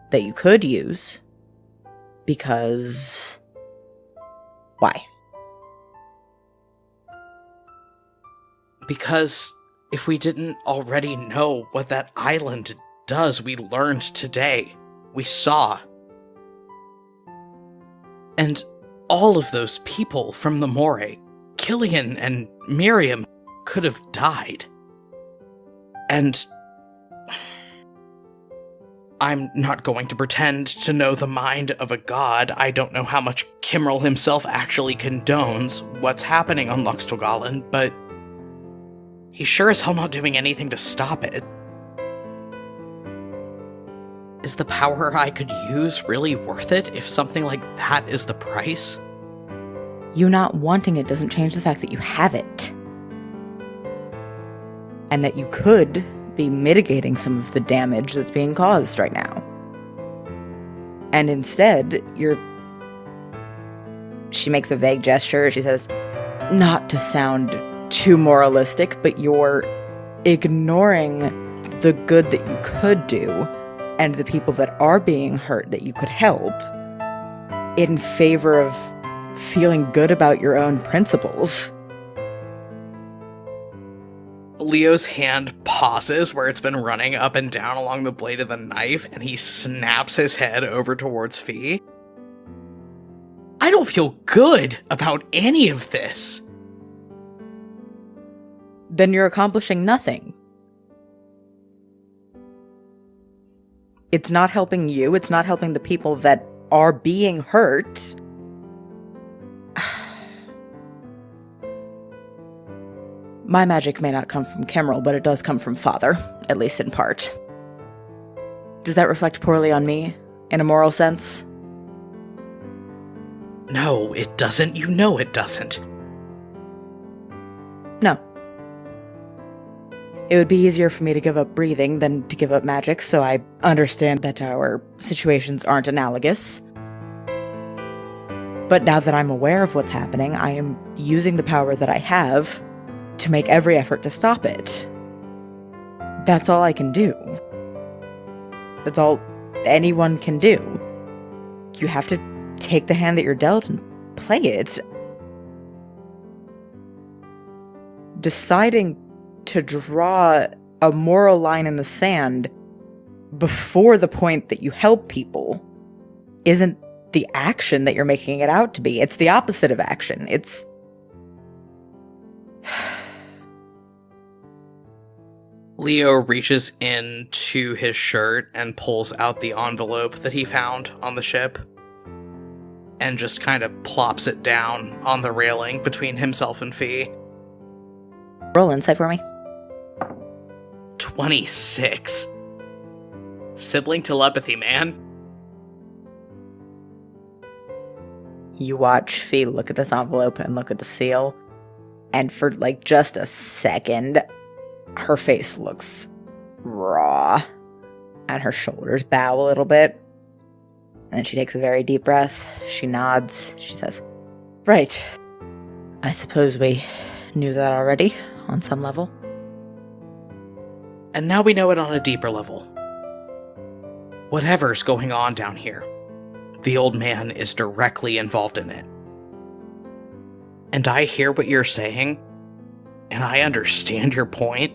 that you could use, because... why?" Because if we didn't already know what that island does, we learned today. We saw. And all of those people from the Moray, Killian and Miriam, could have died. And I'm not going to pretend to know the mind of a god. I don't know how much Kimmerl himself actually condones what's happening on Luxtogalan, but he's sure as hell not doing anything to stop it. Is the power I could use really worth it if something like that is the price? You not wanting it doesn't change the fact that you have it. And that you could be mitigating some of the damage that's being caused right now. And instead, she makes a vague gesture. She says, not to sound too moralistic, but you're ignoring the good that you could do and the people that are being hurt that you could help in favor of feeling good about your own principles. Leo's hand pauses where it's been running up and down along the blade of the knife, and he snaps his head over towards Fee. I don't feel good about any of this. Then you're accomplishing nothing. It's not helping you, it's not helping the people that are being hurt. My magic may not come from Kimmerl, but it does come from Father, at least in part. Does that reflect poorly on me, in a moral sense? No, it doesn't. You know it doesn't. No. It would be easier for me to give up breathing than to give up magic, so I understand that our situations aren't analogous. But now that I'm aware of what's happening, I am using the power that I have to make every effort to stop it. That's all I can do. That's all anyone can do. You have to take the hand that you're dealt and play it. Deciding to draw a moral line in the sand before the point that you help people isn't the action that you're making it out to be. It's the opposite of action. It's... Leo reaches into his shirt and pulls out the envelope that he found on the ship. and just kind of plops it down on the railing between himself and Fee. Roll insight for me. 26. Sibling telepathy, man. You watch Fee look at this envelope and look at the seal, and for like just a second, her face looks raw, and her shoulders bow a little bit. And then she takes a very deep breath. She nods. She says, "Right. I suppose we knew that already, on some level." And now we know it on a deeper level. Whatever's going on down here, the old man is directly involved in it. And I hear what you're saying, and I understand your point.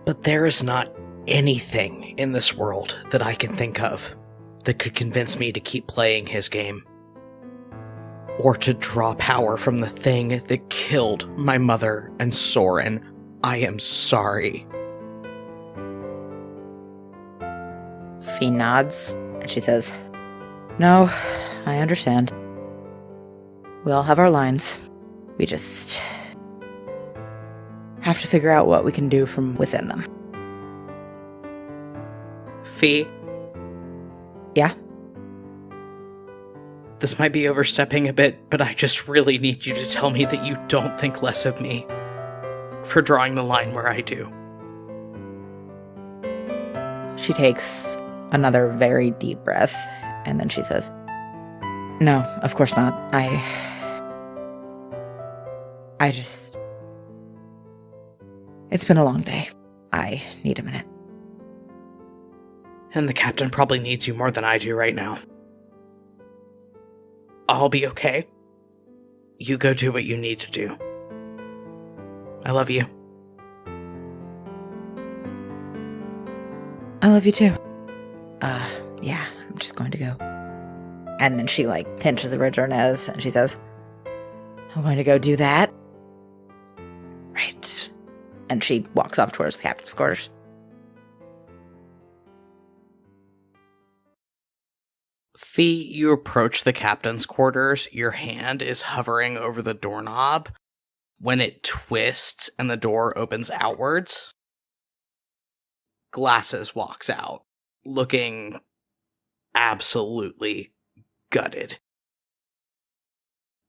But there is not anything in this world that I can think of that could convince me to keep playing his game. Or to draw power from the thing that killed my mother and Soren. I am sorry. Fee nods, and she says, "No, I understand. We all have our lines. We just have to figure out what we can do from within them." Fee? Yeah? This might be overstepping a bit, but I just really need you to tell me that you don't think less of me for drawing the line where I do. She takes another very deep breath, and then she says, "No, of course not. I just... It's been a long day. I need a minute." And the captain probably needs you more than I do right now. I'll be okay. You go do what you need to do. I love you. I love you too. Yeah, I'm just going to go. And then she, pinches the bridge of her nose, and she says, "I'm going to go do that." Right. And she walks off towards the captain's quarters. Fee, you approach the captain's quarters. Your hand is hovering over the doorknob when it twists and the door opens outwards. Glasses walks out, looking absolutely gutted.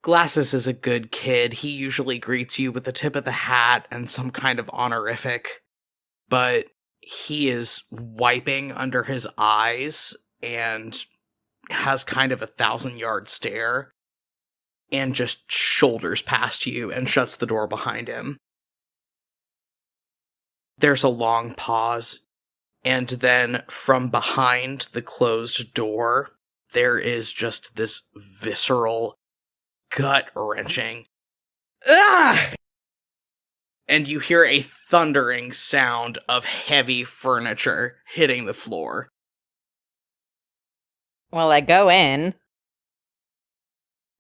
Glasses is a good kid. He usually greets you with the tip of the hat and some kind of honorific, but he is wiping under his eyes and has kind of a 1,000-yard stare and just shoulders past you and shuts the door behind him. There's a long pause, and then from behind the closed door, there is just this visceral, gut-wrenching, "Ah!" And you hear a thundering sound of heavy furniture hitting the floor. Well, I go in.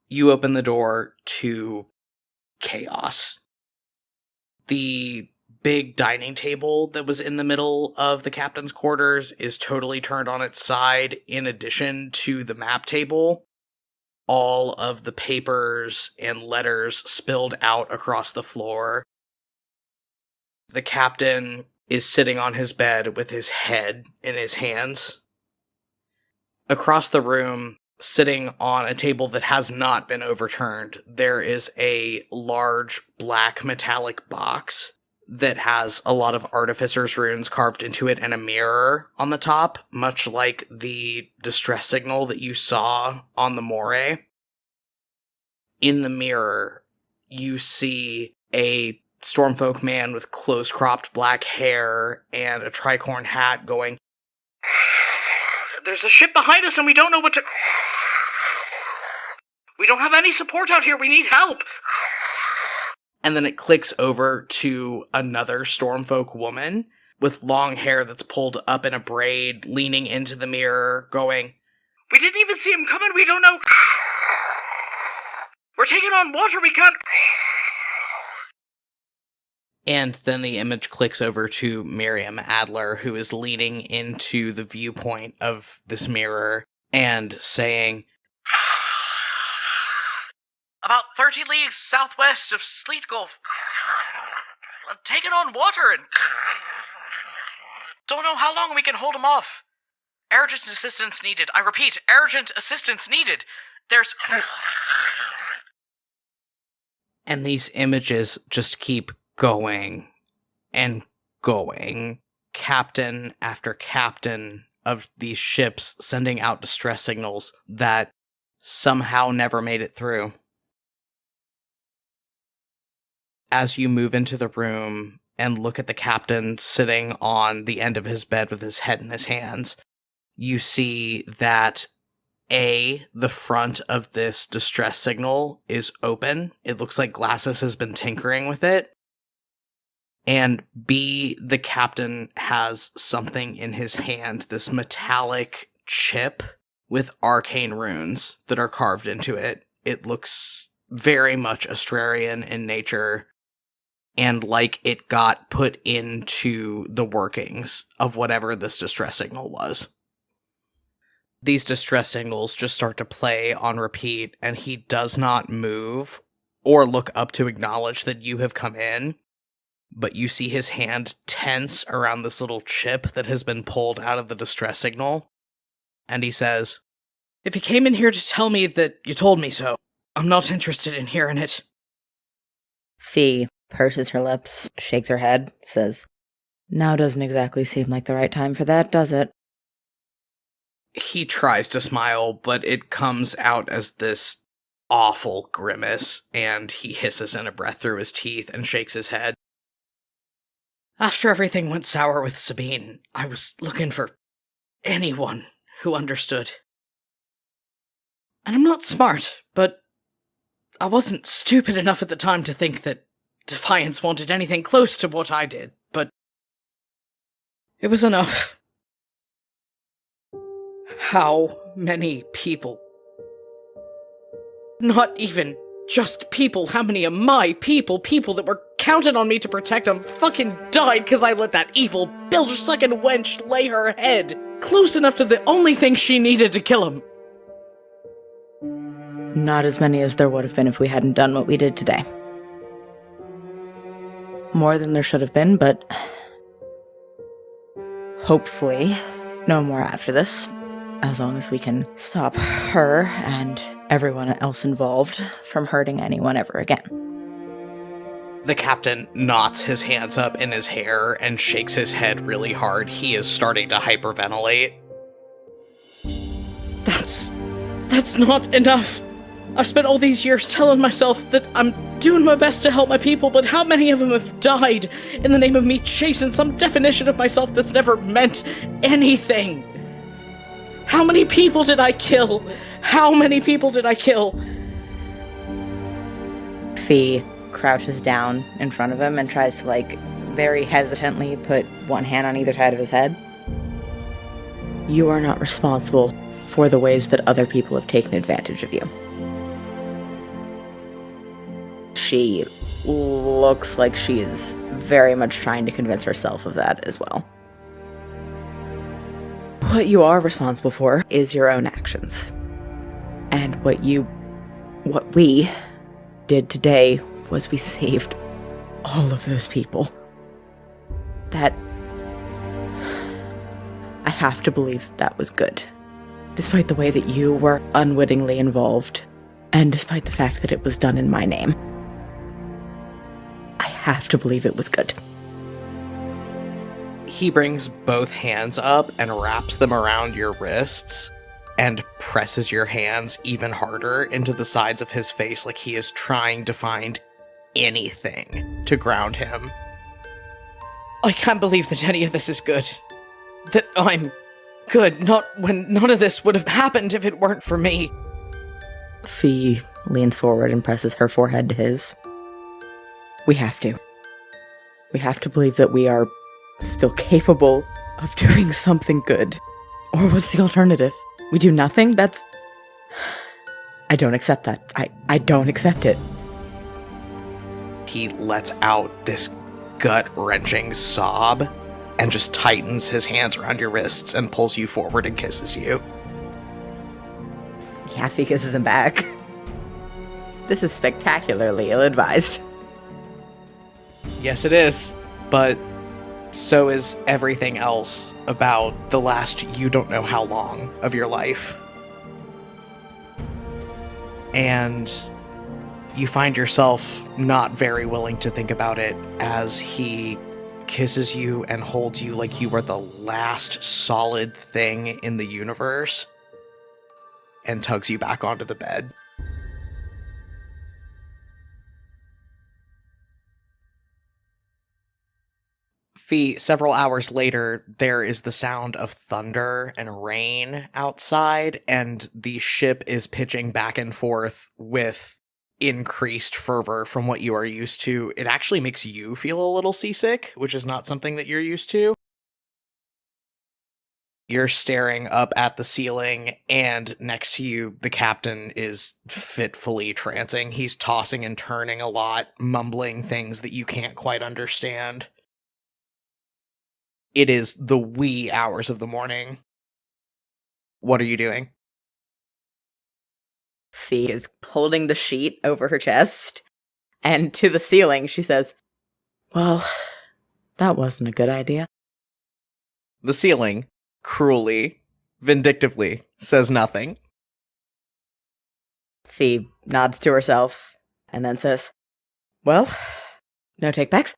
You open the door to chaos. The big dining table that was in the middle of the captain's quarters is totally turned on its side, in addition to the map table. All of the papers and letters spilled out across the floor. The captain is sitting on his bed with his head in his hands. Across the room, sitting on a table that has not been overturned, there is a large black metallic box that has a lot of artificer's runes carved into it and a mirror on the top, much like the distress signal that you saw on the moray. In the mirror, you see a Stormfolk man with close-cropped black hair and a tricorn hat going, "There's a ship behind us and we don't know what to... We don't have any support out here, we need help!" And then it clicks over to another Stormfolk woman with long hair that's pulled up in a braid, leaning into the mirror, going, "We didn't even see him coming, we don't know... We're taking on water, we can't..." And then the image clicks over to Miriam Adler, who is leaning into the viewpoint of this mirror and saying, About 30 leagues southwest of Sleet Gulf. Taking on water and don't know how long we can hold them off. Urgent assistance needed. I repeat, urgent assistance needed. There's... And these images just keep going and going. Captain after captain of these ships sending out distress signals that somehow never made it through. As you move into the room and look at the captain sitting on the end of his bed with his head in his hands, you see that A, the front of this distress signal is open. It looks like Glasses has been tinkering with it. And B, the captain has something in his hand, this metallic chip with arcane runes that are carved into it. It looks very much Astrarian in nature, and like it got put into the workings of whatever this distress signal was. These distress signals just start to play on repeat, and he does not move or look up to acknowledge that you have come in, but you see his hand tense around this little chip that has been pulled out of the distress signal, and he says, "If you came in here to tell me that you told me so, I'm not interested in hearing it." Fee purses her lips, shakes her head, says, "Now doesn't exactly seem like the right time for that, does it?" He tries to smile, but it comes out as this awful grimace, and he hisses in a breath through his teeth and shakes his head. "After everything went sour with Sabine, I was looking for anyone who understood. And I'm not smart, but I wasn't stupid enough at the time to think that Defiance wanted anything close to what I did, but it was enough. How many people? Not even just people, how many of my people that were counting on me to protect them, fucking died because I let that evil bilge-sucking wench lay her head close enough to the only thing she needed to kill him." Not as many as there would have been if we hadn't done what we did today. More than there should have been, but hopefully no more after this, as long as we can stop her and everyone else involved from hurting anyone ever again. The captain knots his hands up in his hair and shakes his head really hard. He is starting to hyperventilate. That's not enough. I've spent all these years telling myself that I'm doing my best to help my people, but how many of them have died in the name of me chasing some definition of myself that's never meant anything? How many people did I kill? How many people did I kill? Fee crouches down in front of him and tries to, very hesitantly put one hand on either side of his head. You are not responsible for the ways that other people have taken advantage of you. She looks like she is very much trying to convince herself of that as well. What you are responsible for is your own actions. And what we did today was we saved all of those people. That... I have to believe that was good. Despite the way that you were unwittingly involved, and despite the fact that it was done in my name. I have to believe it was good. He brings both hands up and wraps them around your wrists and presses your hands even harder into the sides of his face like he is trying to find anything to ground him. I can't believe that any of this is good. That I'm good, not when none of this would have happened if it weren't for me. Fee leans forward and presses her forehead to his. We have to. We have to believe that we are still capable of doing something good. Or what's the alternative? We do nothing? That's... I don't accept that. I don't accept it. He lets out this gut-wrenching sob and just tightens his hands around your wrists and pulls you forward and kisses you. Yeah, Fee kisses him back. This is spectacularly ill-advised. Yes, it is. But so is everything else about the last you don't know how long of your life. And you find yourself not very willing to think about it as he kisses you and holds you like you were the last solid thing in the universe and tugs you back onto the bed. Fee, several hours later, there is the sound of thunder and rain outside, and the ship is pitching back and forth with increased fervor from what you are used to. It actually makes you feel a little seasick, which is not something that you're used to. You're staring up at the ceiling, and next to you, the captain is fitfully trancing. He's tossing and turning a lot, mumbling things that you can't quite understand. It is the wee hours of the morning. What are you doing? Fee is holding the sheet over her chest, and to the ceiling she says, "Well, that wasn't a good idea." The ceiling, cruelly, vindictively, says nothing. Fee nods to herself, and then says, "Well, no takebacks?"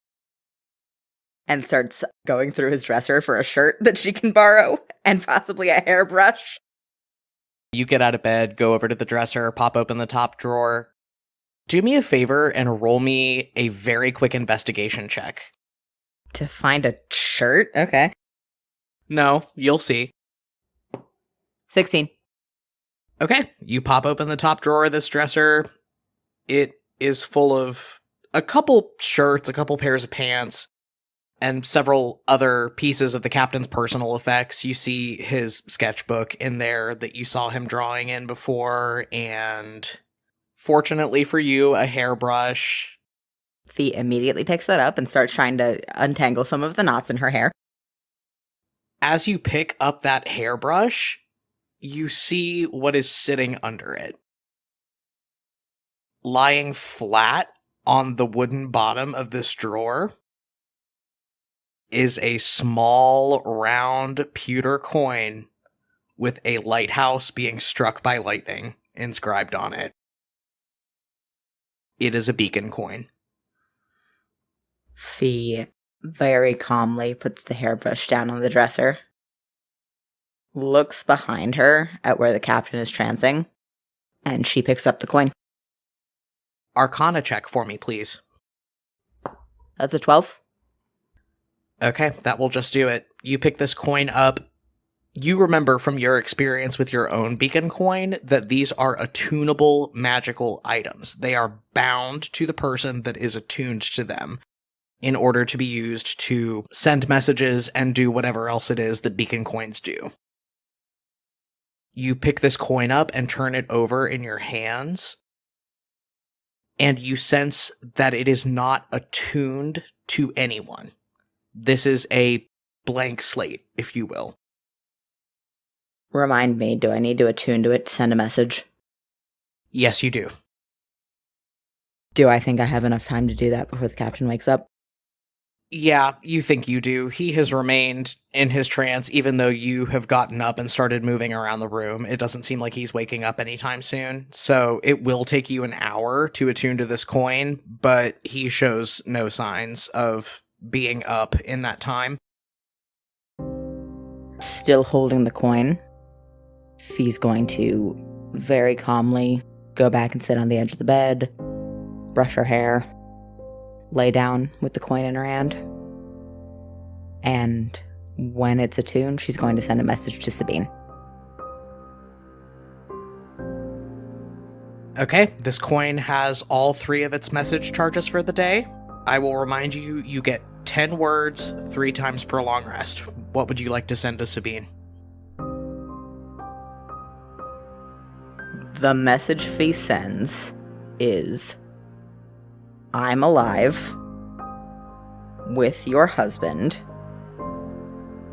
And starts going through his dresser for a shirt that she can borrow, and possibly a hairbrush. You get out of bed, go over to the dresser, pop open the top drawer. Do me a favor and roll me a very quick investigation check. To find a shirt? Okay. No, you'll see. 16. Okay, you pop open the top drawer of this dresser. It is full of a couple shirts, a couple pairs of pants, and several other pieces of the captain's personal effects. You see his sketchbook in there that you saw him drawing in before, and fortunately for you, a hairbrush. Fee immediately picks that up and starts trying to untangle some of the knots in her hair. As you pick up that hairbrush, you see what is sitting under it. Lying flat on the wooden bottom of this drawer is a small, round pewter coin with a lighthouse being struck by lightning inscribed on it. It is a beacon coin. Fee very calmly puts the hairbrush down on the dresser, looks behind her at where the captain is trancing, and she picks up the coin. Arcana check for me, please. That's a 12. Okay, that will just do it. You pick this coin up. You remember from your experience with your own beacon coin that these are attunable magical items. They are bound to the person that is attuned to them in order to be used to send messages and do whatever else it is that beacon coins do. You pick this coin up and turn it over in your hands, and you sense that it is not attuned to anyone. This is a blank slate, if you will. Remind me, do I need to attune to it to send a message? Yes, you do. Do I think I have enough time to do that before the captain wakes up? Yeah, you think you do. He has remained in his trance, even though you have gotten up and started moving around the room. It doesn't seem like he's waking up anytime soon. So it will take you an hour to attune to this coin, but he shows no signs of being up in that time. Still holding the coin, Fee's going to very calmly go back and sit on the edge of the bed, brush her hair, lay down with the coin in her hand, and when it's attuned, she's going to send a message to Sabine. Okay, this coin has all 3 of its message charges for the day. I will remind you, you get 10 words 3 times per long rest. What would you like to send to Sabine? The message Fee sends is, "I'm alive with your husband.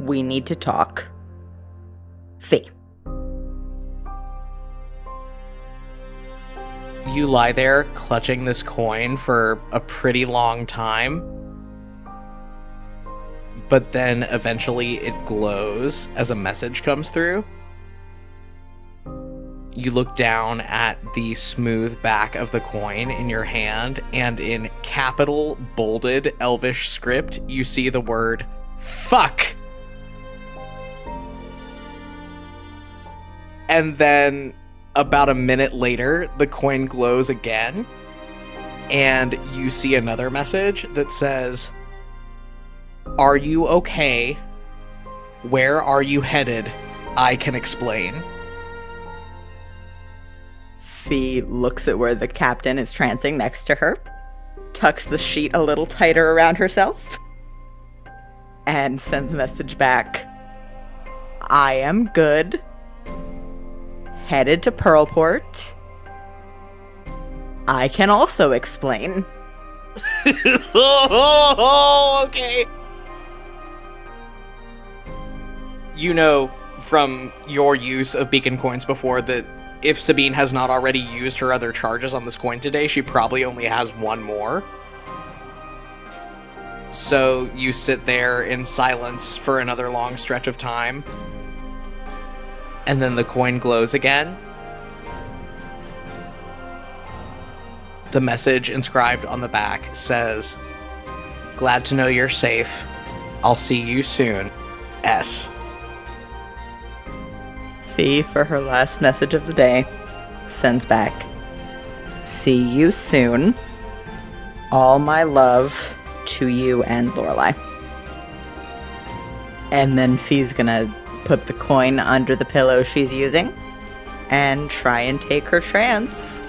We need to talk. Fee." You lie there clutching this coin for a pretty long time, but then eventually it glows as a message comes through. You look down at the smooth back of the coin in your hand, and in capital, bolded, elvish script, you see the word, fuck! And then, about a minute later, the coin glows again, and you see another message that says, "Are you okay? Where are you headed? I can explain." Fee looks at where the captain is trancing next to her, tucks the sheet a little tighter around herself, and sends a message back. "I am good. Headed to Pearlport. I can also explain." Okay. You know from your use of beacon coins before that if Sabine has not already used her other charges on this coin today, she probably only has one more. So you sit there in silence for another long stretch of time. And then the coin glows again. The message inscribed on the back says, "Glad to know you're safe. I'll see you soon. S." Fee, for her last message of the day, sends back, "See you soon. All my love to you and Lorelai." And then Fee's gonna put the coin under the pillow she's using and try and take her trance.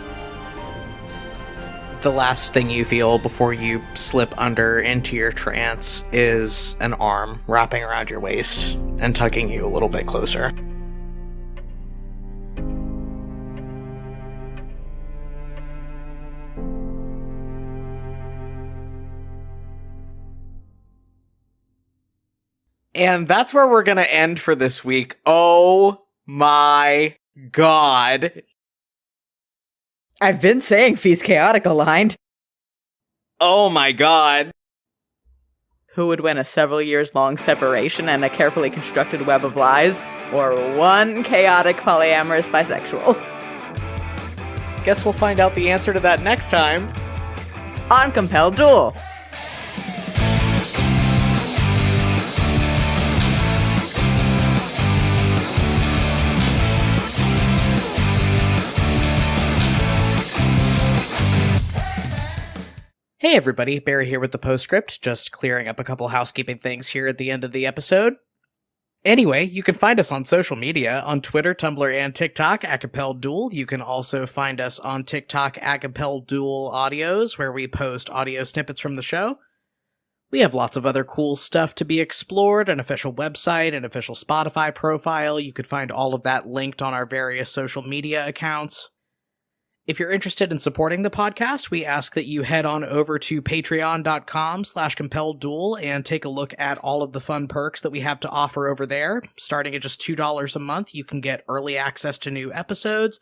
The last thing you feel before you slip under into your trance is an arm wrapping around your waist and tugging you a little bit closer. And that's where we're going to end for this week. Oh my god. I've been saying Fee's chaotic aligned. Oh my god. Who would win, a several years long separation and a carefully constructed web of lies, or one chaotic polyamorous bisexual? Guess we'll find out the answer to that next time on Compelled Duel. Hey everybody, Barry here with the postscript, just clearing up a couple housekeeping things here at the end of the episode. Anyway, you can find us on social media, on Twitter, Tumblr, and TikTok at Compelled Duel. You can also find us on TikTok at Compelled Duel Audios, where we post audio snippets from the show. We have lots of other cool stuff to be explored, an official website, an official Spotify profile. You could find all of that linked on our various social media accounts. If you're interested in supporting the podcast, we ask that you head on over to patreon.com/compelledduel and take a look at all of the fun perks that we have to offer over there. Starting at just $2 a month, you can get early access to new episodes.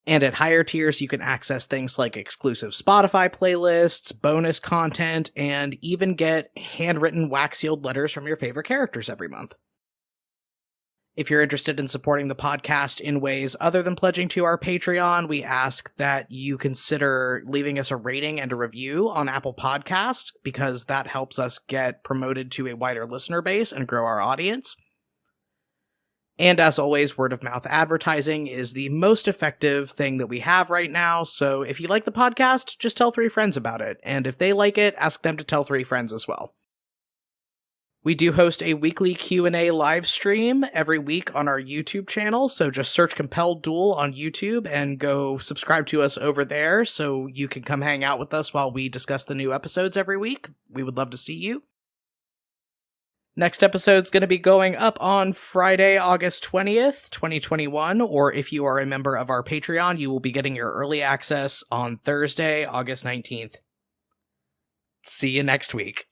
And at higher tiers, you can access things like exclusive Spotify playlists, bonus content, and even get handwritten wax-sealed letters from your favorite characters every month. If you're interested in supporting the podcast in ways other than pledging to our Patreon, we ask that you consider leaving us a rating and a review on Apple Podcast, because that helps us get promoted to a wider listener base and grow our audience. And as always, word-of-mouth advertising is the most effective thing that we have right now, so if you like the podcast, just tell 3 friends about it, and if they like it, ask them to tell 3 friends as well. We do host a weekly Q&A live stream every week on our YouTube channel, so just search Compelled Duel on YouTube and go subscribe to us over there so you can come hang out with us while we discuss the new episodes every week. We would love to see you. Next episode's going to be going up on Friday, August 20th, 2021, or if you are a member of our Patreon, you will be getting your early access on Thursday, August 19th. See you next week.